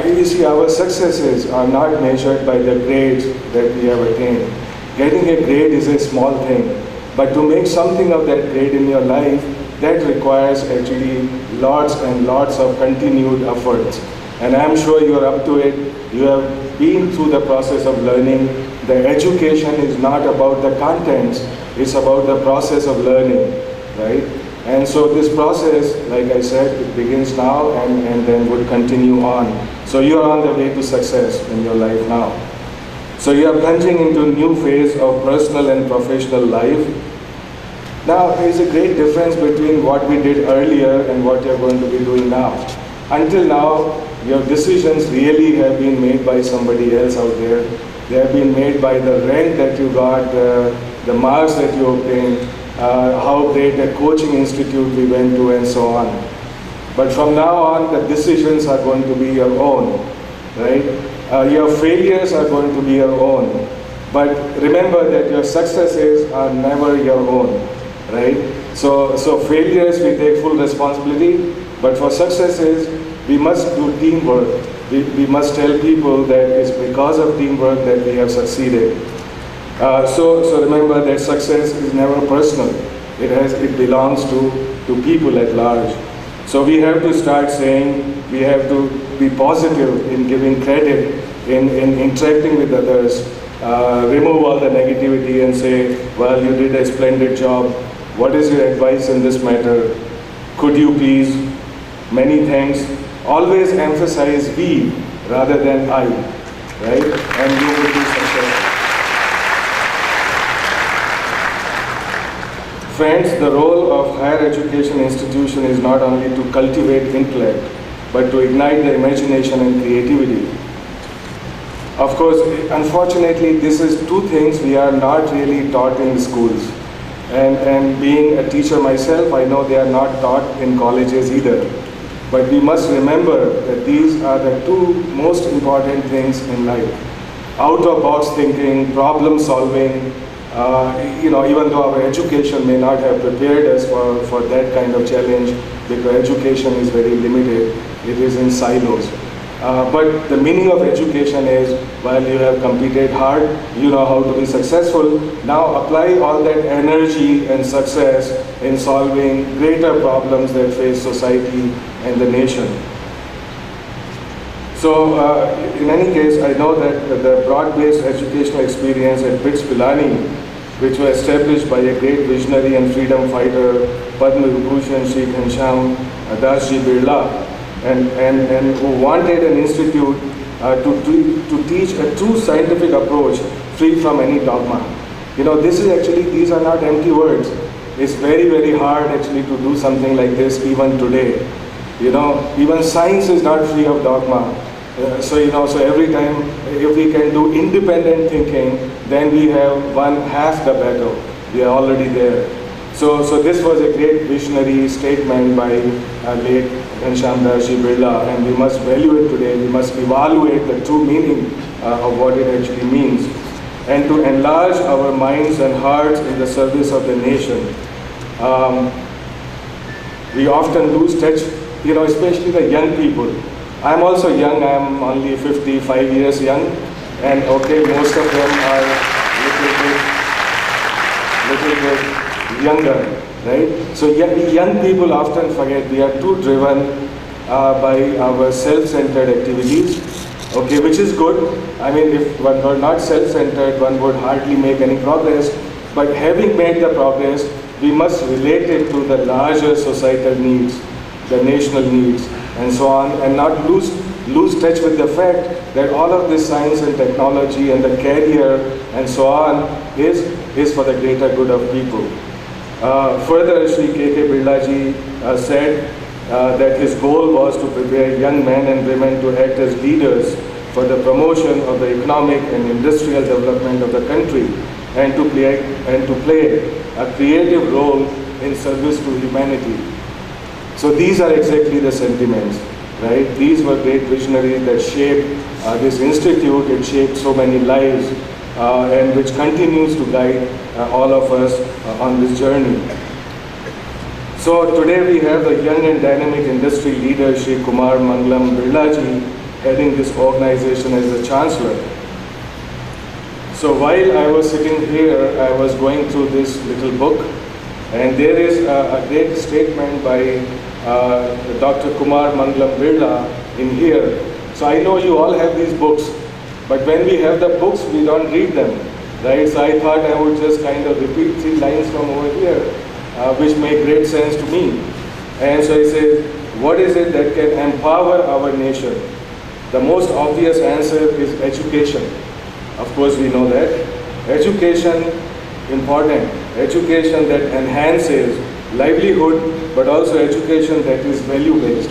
you see, our successes are not measured by the grades that we have attained. Getting a grade is a small thing, but to make something of that grade in your life, that requires actually lots and lots of continued efforts. And I'm sure you're up to it. You have been through the process of learning. The education is not about the contents, it's about the process of learning, right? And so this process, like I said, it begins now and then would continue on. So you're on the way to success in your life now. So you are plunging into a new phase of personal and professional life. Now, there is a great difference between what we did earlier and what you're going to be doing now. Until now, your decisions really have been made by somebody else out there. They have been made by the rank that you got, the marks that you obtained, how great a coaching institute we went to, and so on. But from now on, the decisions are going to be your own, right? Your failures are going to be your own. But remember that your successes are never your own, right? So failures, we take full responsibility, but for successes, we must do teamwork. We must tell people that it's because of teamwork that we have succeeded. So remember that success is never personal. It belongs to people at large. So we have to start saying, we have to be positive in giving credit, in interacting with others, remove all the negativity and say, well, you did a splendid job. What is your advice in this matter? Could you please? Many thanks. Always emphasize we rather than I, right? And you will be successful. Friends, the role of higher education institution is not only to cultivate intellect, but to ignite the imagination and creativity. Of course, unfortunately, this is two things we are not really taught in schools. And being a teacher myself, I know they are not taught in colleges either. But we must remember that these are the two most important things in life. Out-of-box thinking, problem solving, Even though our education may not have prepared us for that kind of challenge, because education is very limited, it is in silos. But the meaning of education is, while you have competed hard, you know how to be successful, now apply all that energy and success in solving greater problems that face society and the nation. So, in any case, I know that the broad-based educational experience at BITS Pilani, which was established by a great visionary and freedom fighter, Padma Vibhushan Shri Ghanshyam Das Ji Birla, and who wanted an institute to teach a true scientific approach free from any dogma. These are not empty words. It's very, very hard actually to do something like this even today. Even science is not free of dogma. So every time, if we can do independent thinking, then we have won half the battle. We are already there. So this was a great visionary statement by late Ghanshyam Das Ji Birla, and we must value it today. We must evaluate the true meaning of what it actually means, and to enlarge our minds and hearts in the service of the nation. We often lose touch, especially the young people. I'm also young. I'm only 55 years young, and okay, most of them are little bit younger, right? So young people often forget we are too driven by our self-centered activities, okay, which is good. I mean, if one were not self-centered, one would hardly make any progress. But having made the progress, we must relate it to the larger societal needs, the national needs, and so on, and not lose touch with the fact that all of this science and technology and the career and so on is for the greater good of people. Further, Shri K.K. Birla Ji said that his goal was to prepare young men and women to act as leaders for the promotion of the economic and industrial development of the country, and to play a creative role in service to humanity. So these are exactly the sentiments, right? These were great visionaries that shaped this institute. It shaped so many lives, and which continues to guide all of us on this journey. So today we have the young and dynamic industry leader, Shri Kumar Mangalam Birla Ji, heading this organization as the Chancellor. So while I was sitting here, I was going through this little book, and there is a great statement by Dr. Kumar Mangalam Birla in here. So I know you all have these books, but when we have the books, we don't read them, right? So I thought I would just kind of repeat 3 lines from over here, which make great sense to me. And so he says, what is it that can empower our nation? The most obvious answer is education. Of course, we know that. Education, important. Education that enhances livelihood, but also education that is value-based.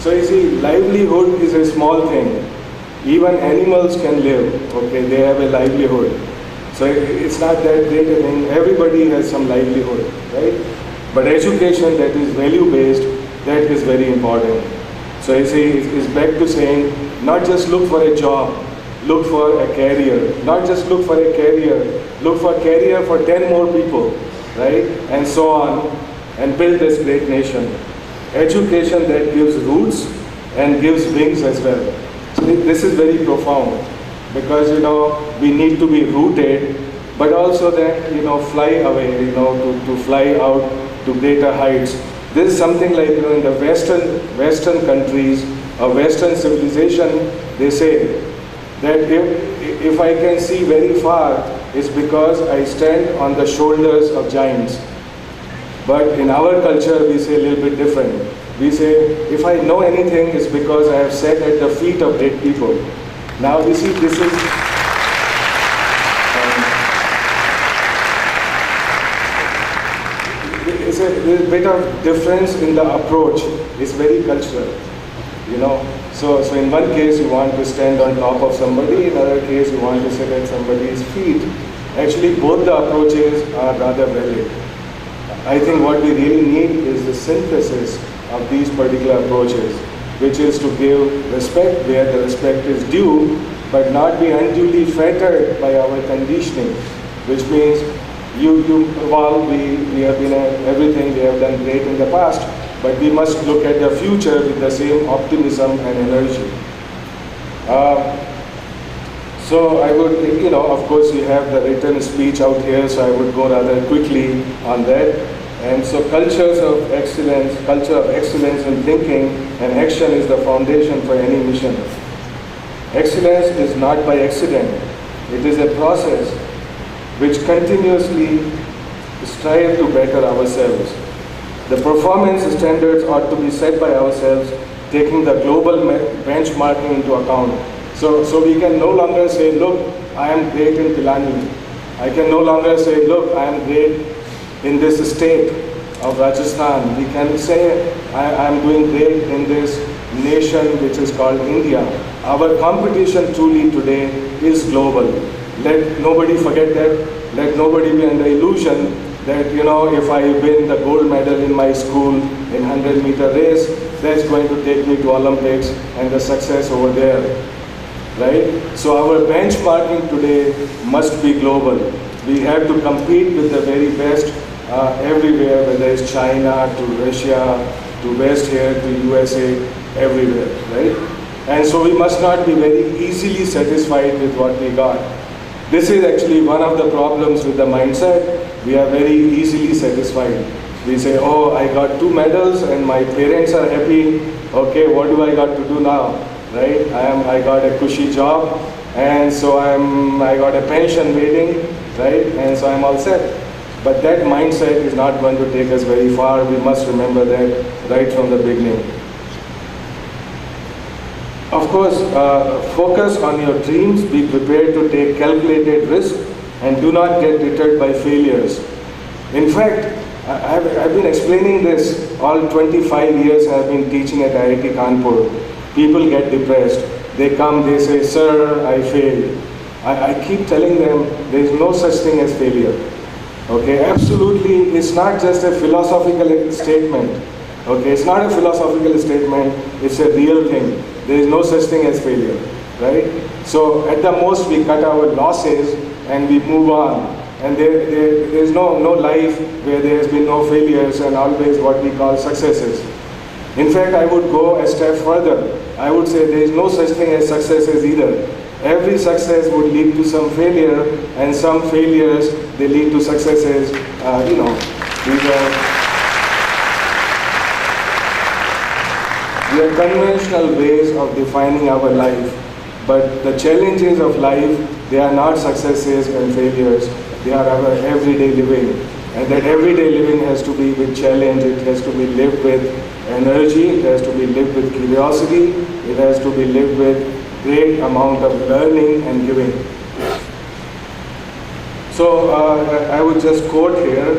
So you see, livelihood is a small thing. Even animals can live, okay, they have a livelihood. So it's not that great a thing. Everybody has some livelihood, right? But education that is value-based, that is very important. So you see, it's back to saying, not just look for a job, look for a career. Not just look for a career, look for career for 10 more people, right? And so on, and build this great nation. Education that gives roots and gives wings as well. So this is very profound, because we need to be rooted, but also that fly away, to fly out to greater heights. This is something like in the Western countries or Western civilization, they say that if I can see very far, it's because I stand on the shoulders of giants. But in our culture, we say a little bit different. We say, if I know anything, it's because I have sat at the feet of great people. Now you see, this is there's a bit of difference in the approach. It's very cultural, So in one case you want to stand on top of somebody, in another case you want to sit at somebody's feet. Actually, both the approaches are rather valid. I think what we really need is the synthesis of these particular approaches, which is to give respect where the respect is due, but not be unduly fettered by our conditioning, which means while we have been at everything, we have done great in the past, but we must look at the future with the same optimism and energy. So I would, of course you have the written speech out here, so I would go rather quickly on that. And so culture of excellence in thinking and action is the foundation for any mission. Excellence is not by accident. It is a process which continuously strive to better ourselves. The performance standards ought to be set by ourselves, taking the global benchmarking into account. So we can no longer say, look, I am great in Pilani. I can no longer say, look, I am great in this state of Rajasthan. We can say, I am doing great in this nation which is called India. Our competition truly today is global. Let nobody forget that. Let nobody be under illusion that, if I win the gold medal in my school in 100-meter race, that's going to take me to Olympics and the success over there. Right? So our benchmarking today must be global. We have to compete with the very best everywhere, whether it's China to Russia to West here to USA, everywhere, right? And so we must not be very easily satisfied with what we got. This is actually one of the problems with the mindset. We are very easily satisfied. We say, oh, I got 2 medals and my parents are happy. Okay, what do I got to do now? Right? I got a cushy job, and so I got a pension waiting, right? And so I'm all set. But that mindset is not going to take us very far. We must remember that right from the beginning. Of course, focus on your dreams, be prepared to take calculated risks, and do not get deterred by failures. In fact, I've been explaining this all 25 years I've been teaching at IIT Kanpur. People get depressed. They come, they say, sir, I failed. I keep telling them there is no such thing as failure. Okay, absolutely, it's not just a philosophical statement. Okay, it's not a philosophical statement, it's a real thing. There is no such thing as failure, right? So at the most we cut our losses and we move on. And there is no life where there has been no failures and always what we call successes. In fact, I would go a step further. I would say there is no such thing as successes either. Every success would lead to some failure, and some failures, they lead to successes. These are conventional ways of defining our life. But the challenges of life, they are not successes and failures. They are our everyday living. And that everyday living has to be with challenge, it has to be lived with energy, it has to be lived with curiosity, it has to be lived with great amount of learning and giving. So I would just quote here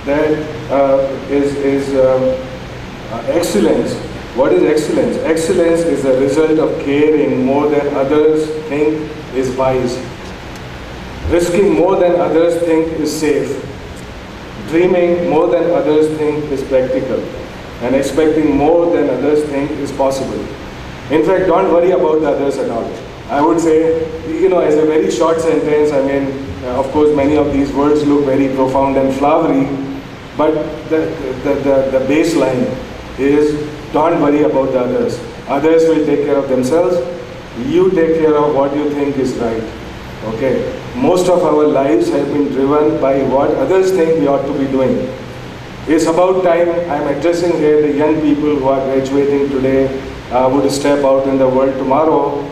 that excellence. What is excellence? Excellence is the result of caring more than others think is wise. Risking more than others think is safe. Dreaming more than others think is practical. And expecting more than others think is possible. In fact, don't worry about the others at all. I would say, as a very short sentence, of course many of these words look very profound and flowery, but the baseline is don't worry about the others. Others will take care of themselves. You take care of what you think is right. Okay. Most of our lives have been driven by what others think we ought to be doing. It's about time. I'm addressing here the young people who are graduating today, would step out in the world tomorrow.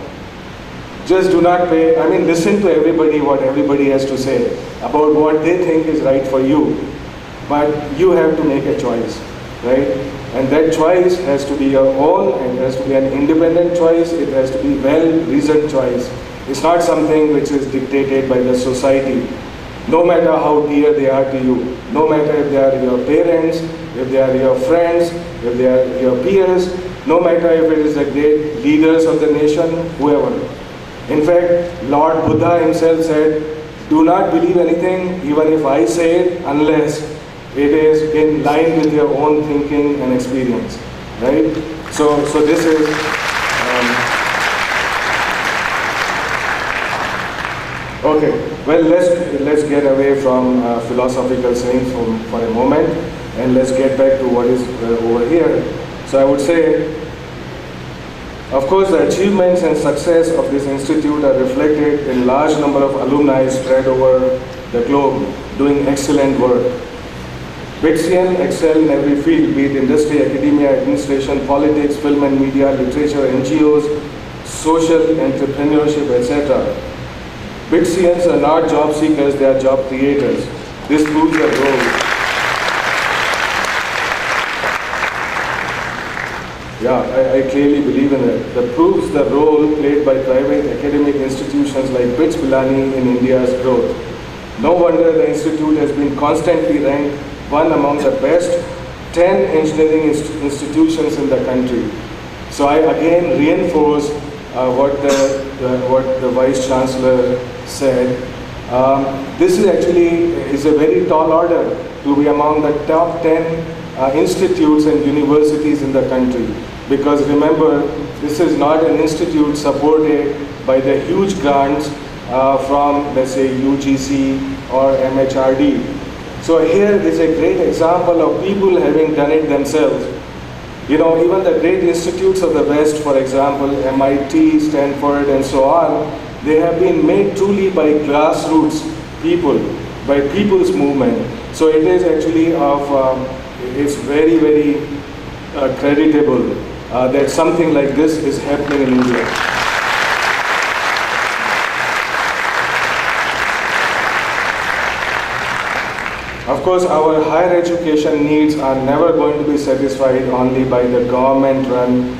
Just do not listen to everybody, what everybody has to say about what they think is right for you. But you have to make a choice, right? And that choice has to be your own, and it has to be an independent choice. It has to be well-reasoned choice. It's not something which is dictated by the society. No matter how dear they are to you, no matter if they are your parents, if they are your friends, if they are your peers, no matter if it is the great leaders of the nation, whoever. In fact, Lord Buddha himself said, do not believe anything, even if I say it, unless it is in line with your own thinking and experience, right? So this is, okay, Well, let's get away from philosophical sayings for a moment, and let's get back to what is over here. So I would say, of course, the achievements and success of this institute are reflected in large number of alumni spread over the globe doing excellent work. BITSCN excel in every field, be it industry, academia, administration, politics, film and media, literature, NGOs, social entrepreneurship, etc. BITSCNs are not job seekers, they are job creators. This proves their role. Yeah, I clearly believe in it. That proves the role played by private academic institutions like BITS Pilani in India's growth. No wonder the institute has been constantly ranked one among the best 10 engineering institutions in the country. So I again reinforce what the Vice Chancellor said. This is actually a very tall order to be among the top 10 institutes and universities in the country. Because remember, this is not an institute supported by the huge grants from, let's say, UGC or MHRD. So here is a great example of people having done it themselves. You know, even the great institutes of the West, for example, MIT, Stanford, and so on, they have been made truly by grassroots people, by people's movement. So it is actually it's very, very creditable that something like this is happening in India. Of course, our higher education needs are never going to be satisfied only by the government-run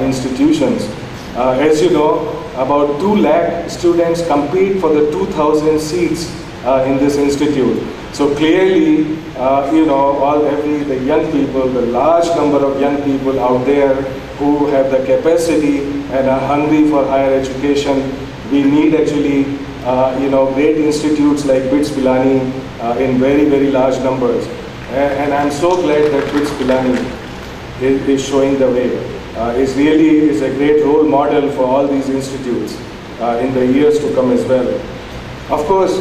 institutions. As you know, about 2 lakh students compete for the 2,000 seats in this institute. So clearly, the young people, the large number of young people out there who have the capacity and are hungry for higher education, we need actually, great institutes like BITS Pilani in very, very large numbers. And I'm so glad that BITS Pilani is showing the way. Is a great role model for all these institutes in the years to come as well. Of course,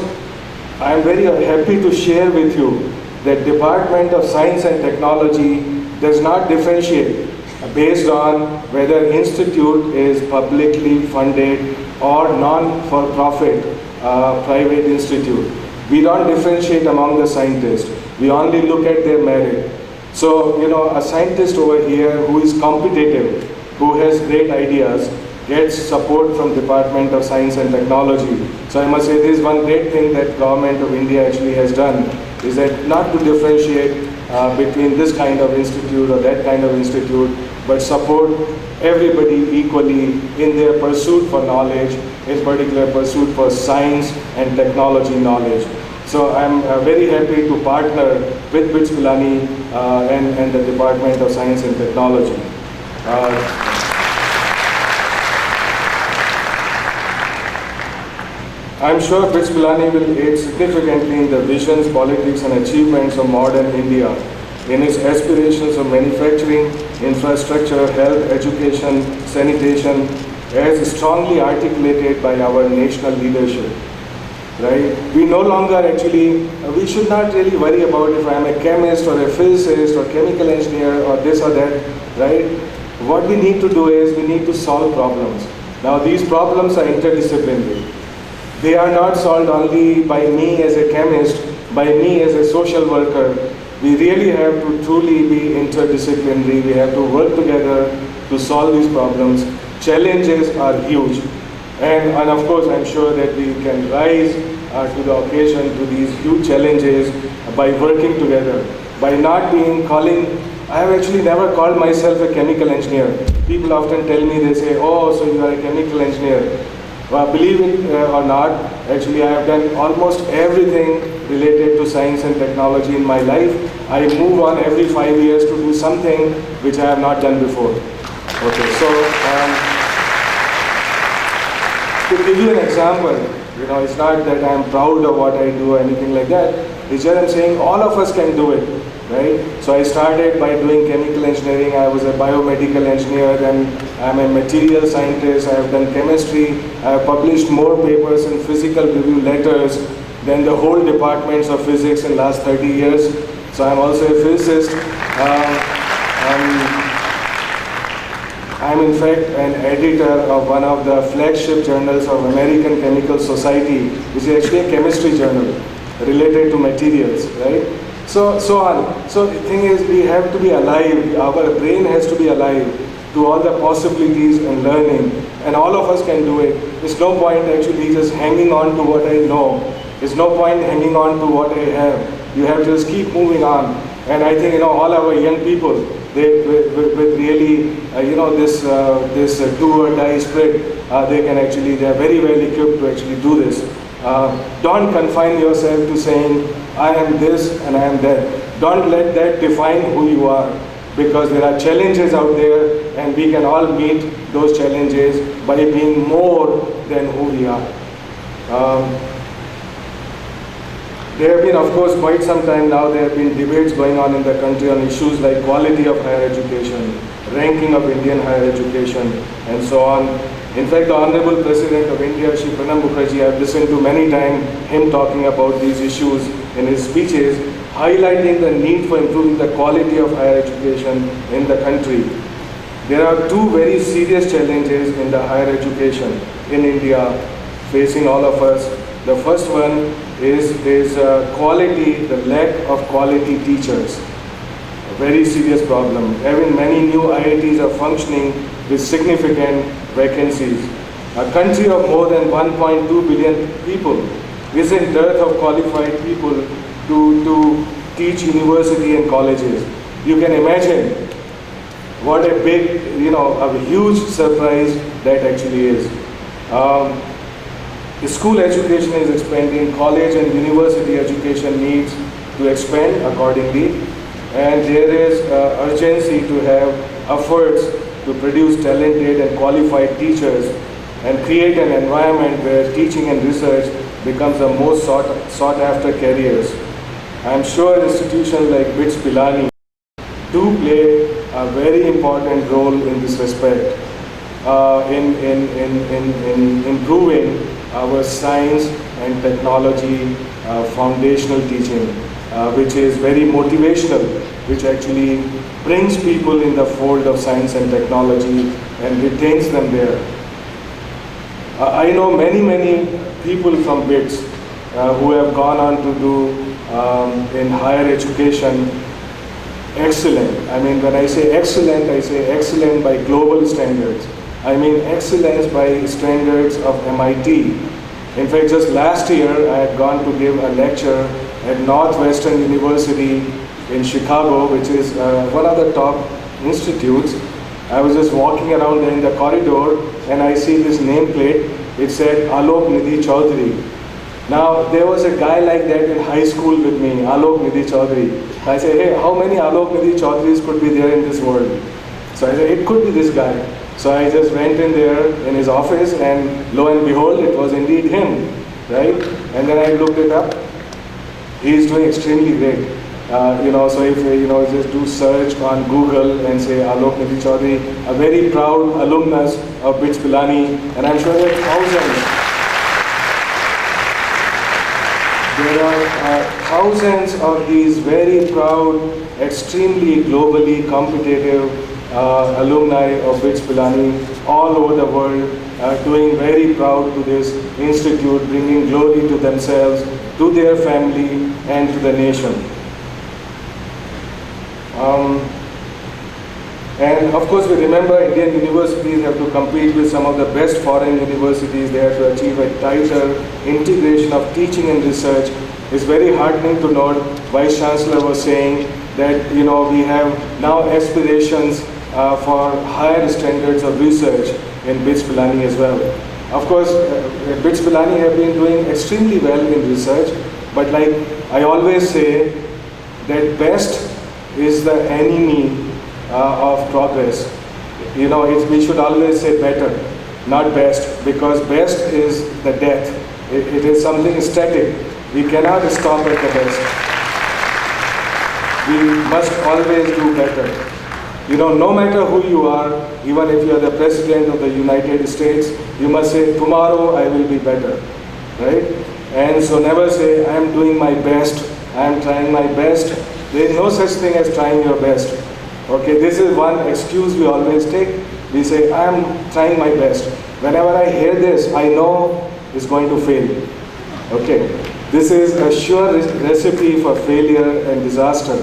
I am very happy to share with you that Department of Science and Technology does not differentiate based on whether institute is publicly funded or non-for-profit private institute. We don't differentiate among the scientists. We only look at their merit. So, a scientist over here who is competitive, who has great ideas, gets support from Department of Science and Technology. So I must say this is one great thing that Government of India actually has done, is that not to differentiate between this kind of institute or that kind of institute, but support everybody equally in their pursuit for knowledge, in particular pursuit for science and technology knowledge. So I'm very happy to partner with BITS Pilani and the Department of Science and Technology. I'm sure BITS Pilani will aid significantly in the visions, politics and achievements of modern India, in its aspirations of manufacturing, infrastructure, health, education, sanitation, as strongly articulated by our national leadership. Right? We no longer actually, we should not really worry about if I am a chemist or a physicist or chemical engineer or this or that, right? What we need to do is we need to solve problems. Now these problems are interdisciplinary. They are not solved only by me as a chemist, by me as a social worker. We really have to truly be interdisciplinary. We have to work together to solve these problems. Challenges are huge. And of course, I'm sure that we can rise to the occasion to these huge challenges by working together, by not calling. I have actually never called myself a chemical engineer. People often tell me, they say, oh, so you are a chemical engineer. Believe it or not, actually I have done almost everything related to science and technology in my life. I move on every 5 years to do something which I have not done before. Okay, so to give you an example, it's not that I am proud of what I do or anything like that. It's just I'm saying all of us can do it. right? So I started by doing chemical engineering. I was a biomedical engineer, then I'm a material scientist. I have done chemistry. I have published more papers in physical review letters than the whole departments of physics in last 30 years. So I'm also a physicist. I'm in fact an editor of one of the flagship journals of American Chemical Society, which is actually a chemistry journal related to materials, right? So on. So the thing is, we have to be alive. Our brain has to be alive to all the possibilities and learning, and all of us can do it. There's no point actually just hanging on to what I know. There's no point hanging on to what I have. You have to just keep moving on. And I think all our young people, they with really this do or die spirit, they are very well equipped to actually do this. Don't confine yourself to saying, I am this and I am that. Don't let that define who you are, because there are challenges out there and we can all meet those challenges by being more than who we are. There have been, of course, quite some time now, there have been debates going on in the country on issues like quality of higher education, ranking of Indian higher education, and so on. In fact, the Honorable President of India, Shri Pranab Mukherjee, I've listened to many times him talking about these issues in his speeches, highlighting the need for improving the quality of higher education in the country. There are two very serious challenges in the higher education in India facing all of us. The first one is quality, the lack of quality teachers. A very serious problem. Even many new IITs are functioning with significant vacancies. A country of more than 1.2 billion people is in dearth of qualified people to teach university and colleges. You can imagine what a big, a huge surprise that actually is. The school education is expanding, college and university education needs to expand accordingly, and there is urgency to have efforts to produce talented and qualified teachers and create an environment where teaching and research becomes the most sought after careers. I am sure institutions like BITS Pilani do play a very important role in this respect, in improving our science and technology foundational teaching, which is very motivational, which actually brings people in the fold of science and technology and retains them there. I know many people from BITS who have gone on to do in higher education excellent. I mean, when I say excellent by global standards. I mean excellence by standards of MIT. In fact, just last year, I had gone to give a lecture at Northwestern University in Chicago, which is one of the top institutes. I was just walking around there in the corridor, and I see this nameplate. It said Alok Nidhi Chaudhary. Now, there was a guy like that in high school with me, Alok Nidhi Chaudhary. I said, hey, how many Alok Nidhi Chaudharys could be there in this world? So I said, it could be this guy. So I just went in there in his office, and lo and behold, it was indeed him, right? And then I looked it up. He's doing extremely great. So if just do search on Google and say Alok Nidhi Chaudhary, a very proud alumnus of BITS Pilani, and I'm sure there are thousands. There are thousands of these very proud, extremely globally competitive alumni of BITS Pilani all over the world, doing very proud to this institute, bringing glory to themselves, to their family, and to the nation. And of course, we remember Indian universities have to compete with some of the best foreign universities. They have to achieve a tighter integration of teaching and research. It's very heartening to note Vice Chancellor was saying that we have now aspirations for higher standards of research in BITS Pilani as well. Of course, BITS Pilani have been doing extremely well in research, but like I always say, that best is the enemy of progress. We should always say better, not best, because best is the death. It is something static. We cannot stop at the best. we must always do better. You know, no matter who you are, even if you are the President of the United States, you must say, tomorrow I will be better, right? And so never say, I am doing my best, I am trying my best. There is no such thing as trying your best. Okay, this is one excuse we always take. We say, I am trying my best. Whenever I hear this, I know it's going to fail. Okay, this is a sure recipe for failure and disaster.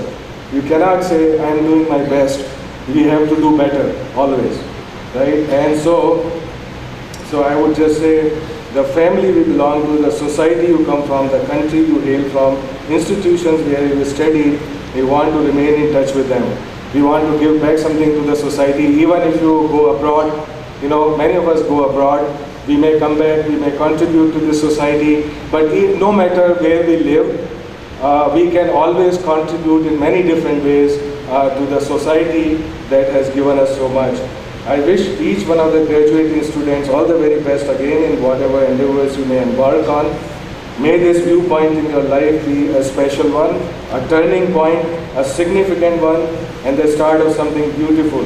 You cannot say, I am doing my best. We have to do better, always, right? And so I would just say, the family we belong to, the society you come from, the country you hail from, institutions where you studied, we want to remain in touch with them. We want to give back something to the society, even if you go abroad. You know, many of us go abroad. We may come back, we may contribute to the society, but no matter where we live, we can always contribute in many different ways to the society that has given us so much. I wish each one of the graduating students all the very best again in whatever endeavors you may embark on. May this viewpoint in your life be a special one, a turning point, a significant one, and the start of something beautiful.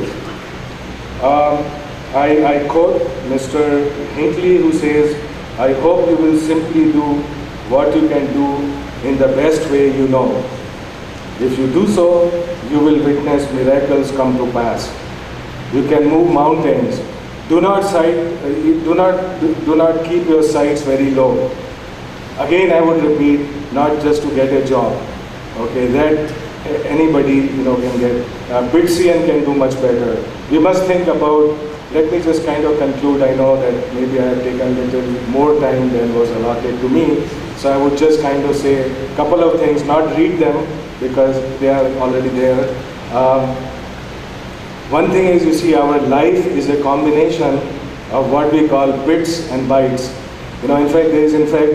I quote Mr. Hinckley, who says, I hope you will simply do what you can do in the best way you know. If you do so, you will witness miracles come to pass. You can move mountains. Do not keep your sights very low. Again, I would repeat, not just to get a job. Okay, that anybody can get. Bitsian can do much better. We must think about. Let me just kind of conclude. I know that maybe I have taken a little more time than was allotted to me. So I would just kind of say a couple of things, not read them because they are already there. One thing is, you see, our life is a combination of what we call bits and bytes. You know, in fact,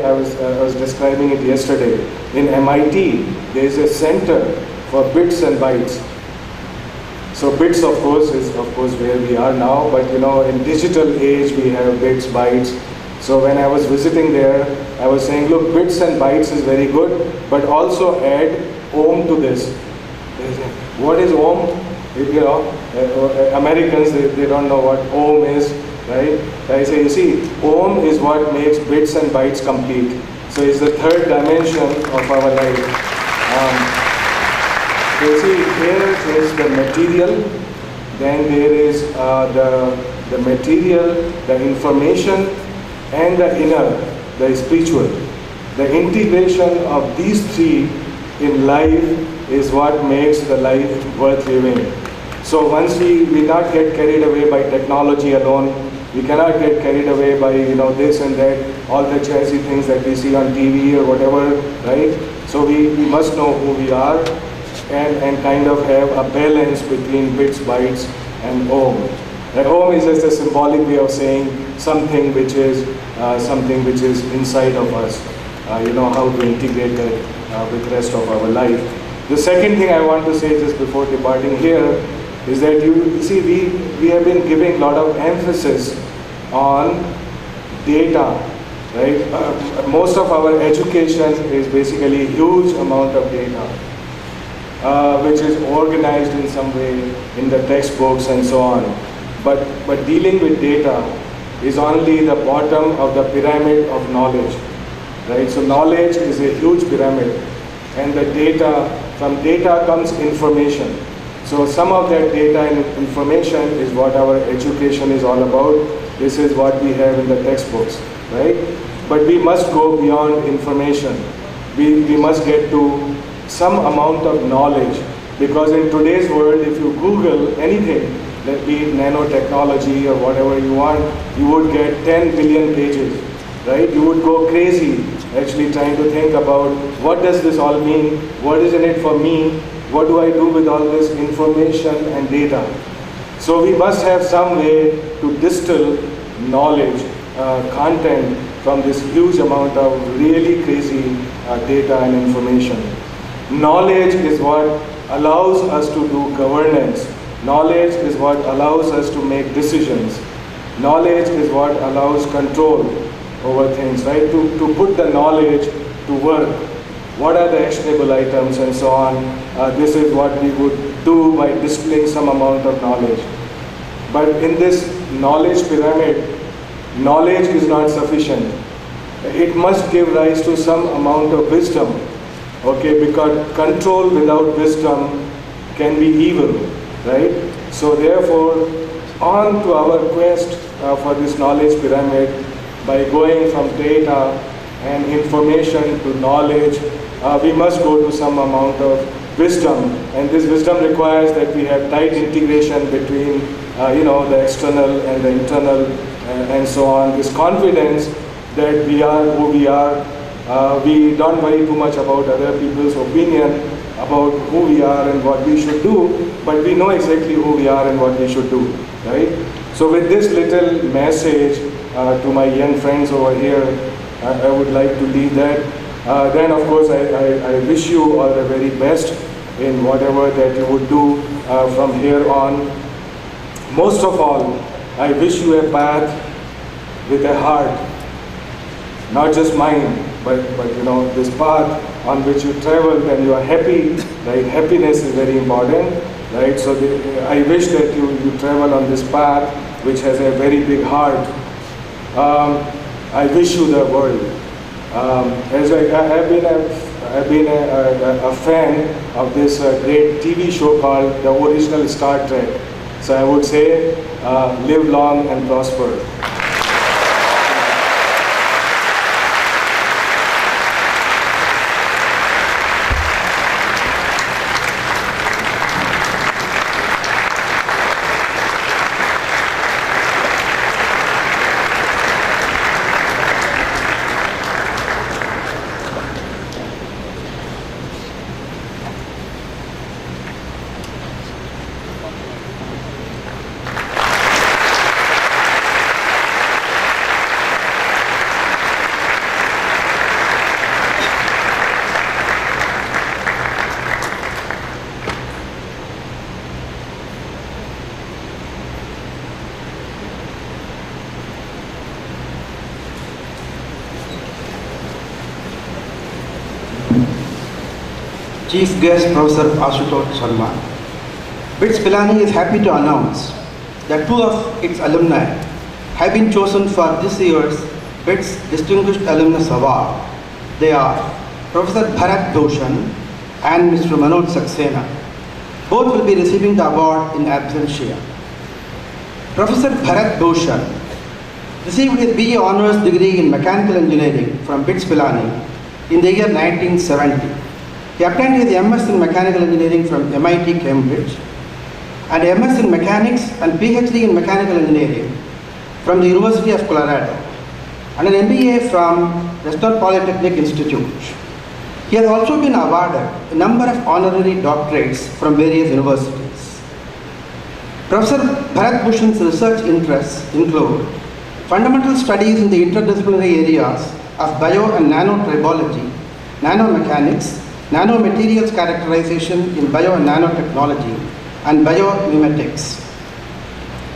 I was describing it yesterday. In MIT, there is a center for bits and bytes. So bits, of course, is where we are now. But in digital age, we have bits, bytes. So when I was visiting there, I was saying, look, bits and bytes is very good, but also add ohm to this. What is ohm? Americans, they don't know what ohm is, right? I say, you see, ohm is what makes bits and bytes complete. So it's the third dimension of our life. So you see, here is the material, then there is the material, the information, and the inner, the spiritual. The integration of these three in life is what makes the life worth living. So once we not get carried away by technology alone, we cannot get carried away by this and that, all the jazzy things that we see on TV or whatever, right? So we must know who we are and kind of have a balance between bits, bytes, and ohm. The ohm is just a symbolic way of saying something which is inside of us. How to integrate that with the rest of our life. The second thing I want to say just before departing here is that you see, we have been giving a lot of emphasis on data, right? Most of our education is basically a huge amount of data, which is organized in some way in the textbooks and so on. But dealing with data is only the bottom of the pyramid of knowledge, right? So knowledge is a huge pyramid, and from data comes information. So some of that data and information is what our education is all about. This is what we have in the textbooks, right? But we must go beyond information. We must get to some amount of knowledge, because in today's world, if you Google anything, let be nanotechnology or whatever you want, you would get 10 billion pages, right? You would go crazy actually trying to think about what does this all mean, what is in it for me, what do I do with all this information and data. So we must have some way to distill knowledge, content from this huge amount of really crazy data and information. Knowledge is what allows us to do governance. Knowledge is what allows us to make decisions. Knowledge is what allows control over things, right? To put the knowledge to work. What are the actionable items and so on. this is what we would do by displaying some amount of knowledge. But in this knowledge pyramid, knowledge is not sufficient. It must give rise to some amount of wisdom, okay, because control without wisdom can be evil, right? So therefore, on to our quest for this knowledge pyramid, by going from data and information to knowledge, we must go to some amount of wisdom, and this wisdom requires that we have tight integration between the external and the internal and so on. This confidence that we are who we are. We don't worry too much about other people's opinion about who we are and what we should do, but we know exactly who we are and what we should do, right? So with this little message to my young friends over here, I would like to leave that. Then of course I wish you all the very best in whatever that you would do from here on. Most of all, I wish you a path with a heart, not just mind, but this path on which you travel and you are happy, right? Happiness is very important, right? So I wish that you travel on this path which has a very big heart. I wish you the world. As I've been a fan of this great TV show called the original Star Trek. So I would say, live long and prosper. Chief Guest Professor Ashutosh Sharma. BITS Pilani is happy to announce that two of its alumni have been chosen for this year's BITS Distinguished Alumnus Award. They are Professor Bharat Bhushan and Mr. Manoj Saxena. Both will be receiving the award in absentia. Professor Bharat Bhushan received his BA Honours degree in Mechanical Engineering from BITS Pilani in the year 1970. He obtained his MS in Mechanical Engineering from MIT Cambridge and MS in Mechanics and PhD in Mechanical Engineering from the University of Colorado and an MBA from Western Polytechnic Institute. He has also been awarded a number of honorary doctorates from various universities. Professor Bharat Bhushan's research interests include fundamental studies in the interdisciplinary areas of bio and nanotribology, nanomechanics, nanomaterials characterization in bio and nanotechnology, and biomimetics.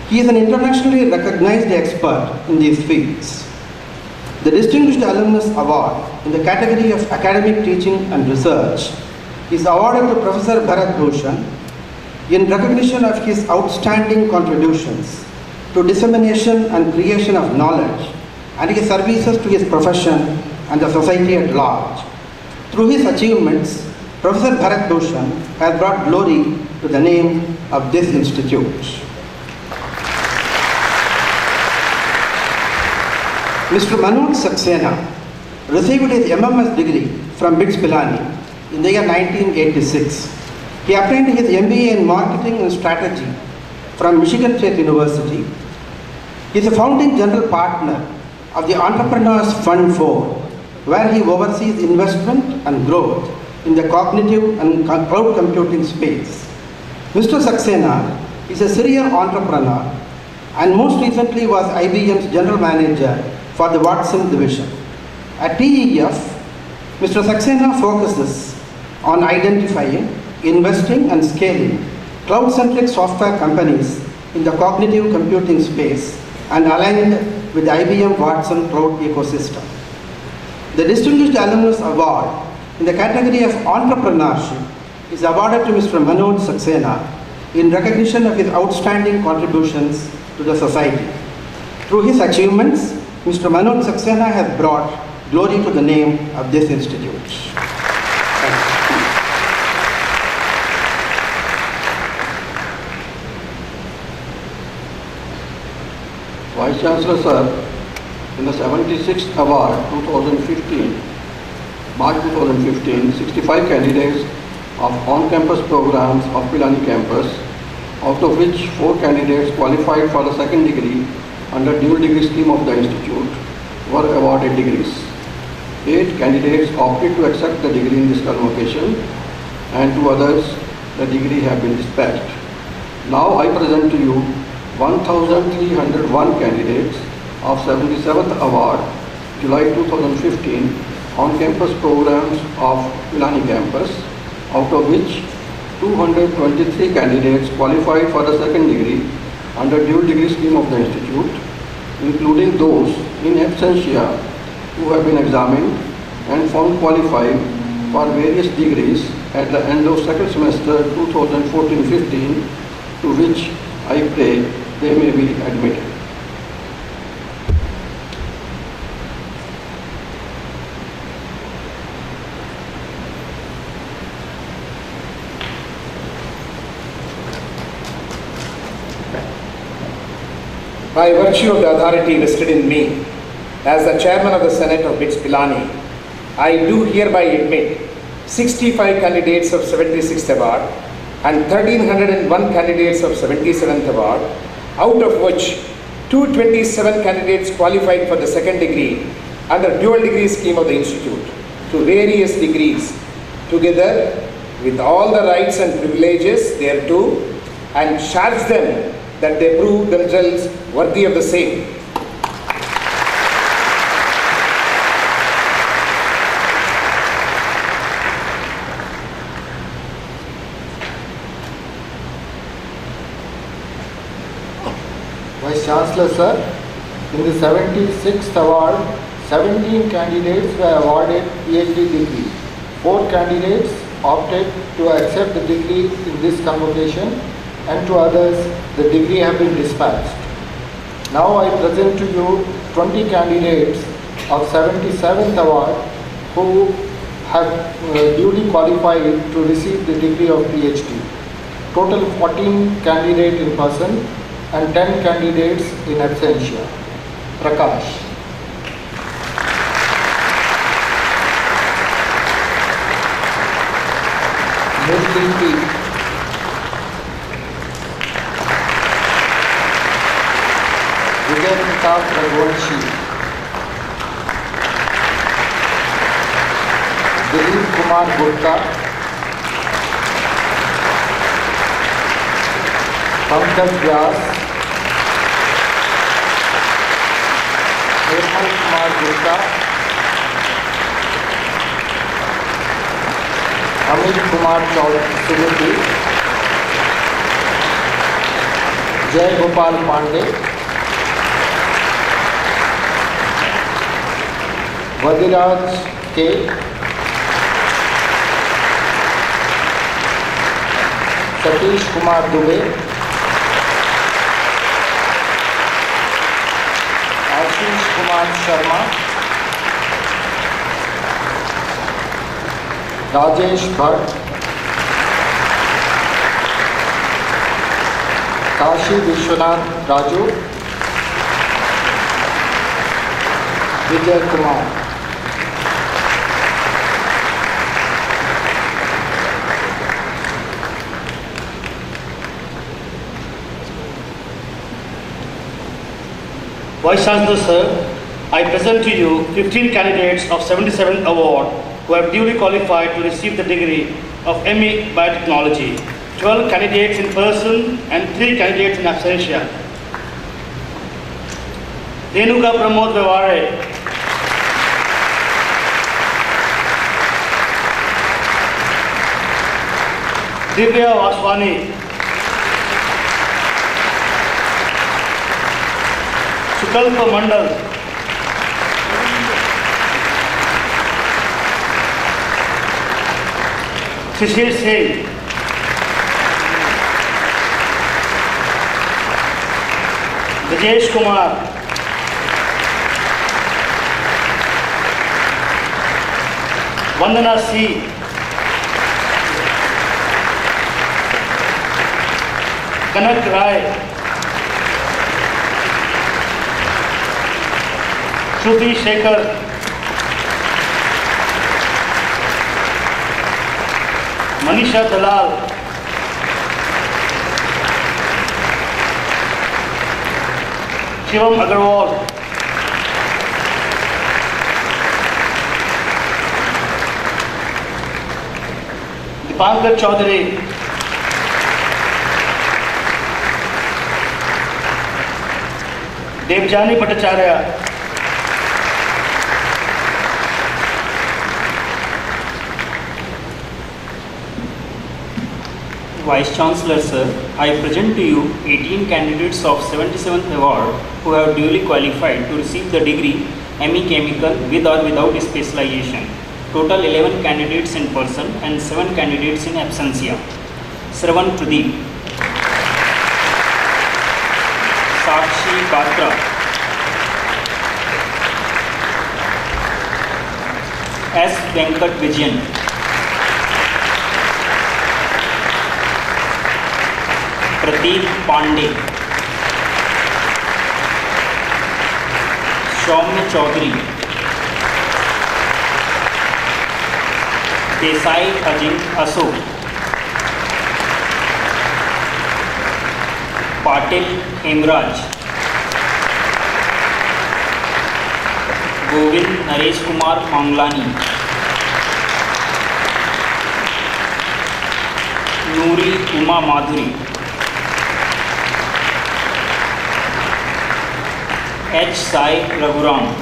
He is an internationally recognized expert in these fields. The Distinguished Alumnus Award in the category of academic teaching and research is awarded to Professor Bharat Bhushan in recognition of his outstanding contributions to dissemination and creation of knowledge and his services to his profession and the society at large. Through his achievements, Professor Bharat Bhushan has brought glory to the name of this institute. Mr. Manoj Saxena received his MMS degree from BITS Pilani in the year 1986. He obtained his MBA in Marketing and Strategy from Michigan State University. He is a founding general partner of the Entrepreneurs Fund 4, where he oversees investment and growth in the cognitive and cloud computing space. Mr. Saxena is a serial entrepreneur and most recently was IBM's general manager for the Watson division. At TEF, Mr. Saxena focuses on identifying, investing and scaling cloud-centric software companies in the cognitive computing space and aligned with the IBM Watson cloud ecosystem. The Distinguished Alumnus Award in the category of entrepreneurship is awarded to Mr. Manoj Saxena in recognition of his outstanding contributions to the society. Through his achievements, Mr. Manoj Saxena has brought glory to the name of this institute. Thank you. Vice Chancellor Sir, in the 76th Award 2015, March 2015, 65 candidates of on-campus programs of Pilani campus, out of which 4 candidates qualified for the second degree under dual degree scheme of the institute, were awarded degrees. 8 candidates opted to accept the degree in this convocation, and 2 others, the degree have been dispatched. Now I present to you 1,301 candidates of 77th Award, July 2015, on-campus programs of Pilani campus, out of which 223 candidates qualified for the second degree under dual degree scheme of the institute, including those in absentia who have been examined and found qualified for various degrees at the end of second semester 2014-15, to which I pray they may be admitted. By virtue of the authority vested in me as the chairman of the Senate of BITS Pilani, I do hereby admit 65 candidates of 76th Award and 1,301 candidates of 77th Award, out of which 227 candidates qualified for the second degree under dual degree scheme of the institute to various degrees, together with all the rights and privileges thereto, and charge them that they prove themselves worthy of the same. Vice Chancellor Sir, in the 76th Award, 17 candidates were awarded PhD degree. 4 candidates opted to accept the degree in this convocation, and 2 others, the degree have been dispatched. Now I present to you 20 candidates of 77th Award who have duly qualified to receive the degree of PhD. Total 14 candidates in person and 10 candidates in absentia. Prakash. Murli P. Vijay Pratap Raghuvanshi, Dilip Kumar Gupta, Pankaj Vyas, Nirmal Kumar Gupta, Amit Kumar Chaudhary, Jay Gopal Pandey, Vadiraj K, Satish Kumar Dubey, Ashish Kumar Sharma, Rajesh Bhatt, Kashi Vishwanath Raju, Vijay Kumar. Vice Chancellor Sir, I present to you 15 candidates of 77th Award who have duly qualified to receive the degree of ME Biotechnology, 12 candidates in person and 3 candidates in absentia. Renuka Pramod Bevare, Divya Vaswani, Sukalpa Mandal, Shishir Singh. Rajesh Kumar. Vandana C. Kanak Rai. Shruti Shekhar. Manisha Dalal. Shivam Agarwal. Dipankar Chaudhary. Devjani Bhattacharya. Vice Chancellor Sir, I present to you 18 candidates of 77th award who have duly qualified to receive the degree ME Chemical with or without specialization. Total 11 candidates in person and 7 candidates in absentia. Sravan Pradeep, Sakshi Batra, S. Venkat Vijayan, Prateek Pandey, Soumya Chaudhary, Desai Ajin Ashok, Patil Hemraj, Govind Naresh Kumar Manglani, Noori Uma Madhuri, H. Sai Raghuram,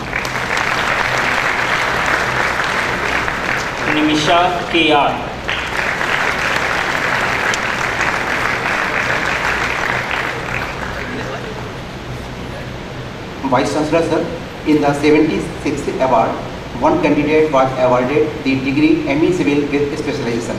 Nimisha K.R., Vice Chancellor Sir, in the 76th award, one candidate was awarded the degree ME Civil with specialization.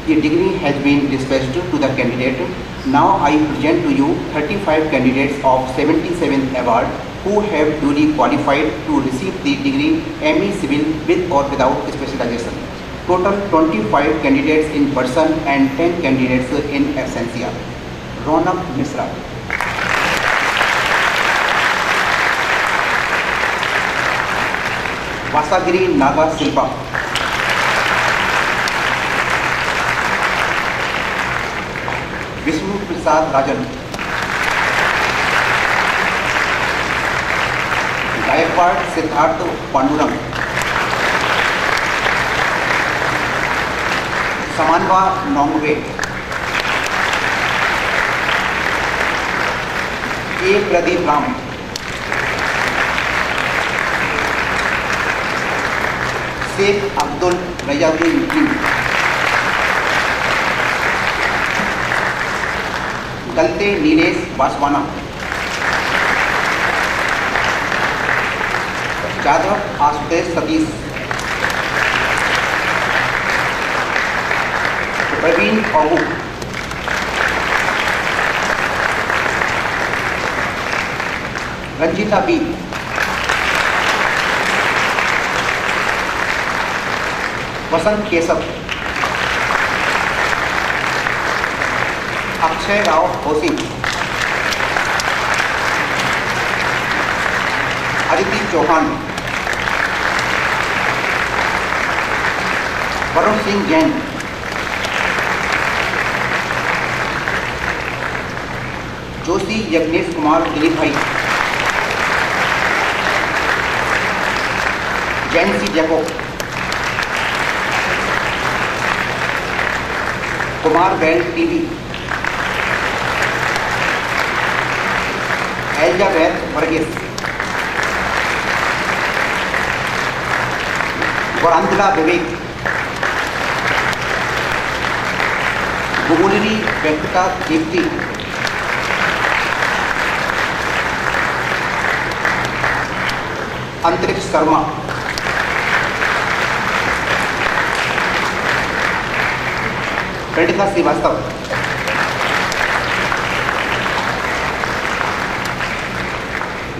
The degree has been dispatched to the candidate. Now I present to you 35 candidates of 77th award who have duly qualified to receive the degree ME Civil with or without specialization. Total 25 candidates in person and 10 candidates in absentia. Ronak Misra, Vasagiri Naga Silpa, Vishnu Prasad Rajan, Gaikwad Siddharth Pandurang, Samanva Nongwe, A. Pradeep Ram, Sheikh Abdul Rajavuddin, Galte Nilesh Baswana, Jadhav Ashutosh Satish, Praveen Ahu, Ranjita B, Vasant Kesav, Akshay Rao Hosi, Aditi Chauhan, Varun Singh Jain, Joshi Yagnesh Kumar Dilip Bhai, Jain C. Jacob, Kumar Bell TV, Elizabeth Varghese, Varandla Vivek, Gugulini Venkata Deepti, Antriksh Sharma, Pradika Srivastav.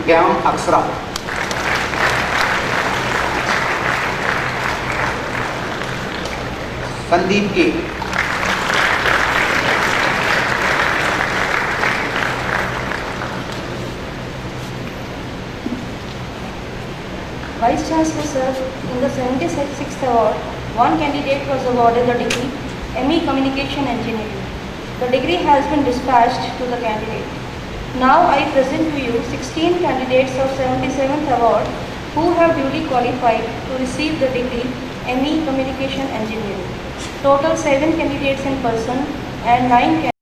Gyam Aksara. Sandeep K. Vice Chancellor Sir, in the 76th award, one candidate was awarded the degree ME Communication Engineering. The degree has been dispatched to the candidate. Now I present to you 16 candidates of 77th award who have duly qualified to receive the degree ME Communication Engineering. Total 7 candidates in person and 9 candidates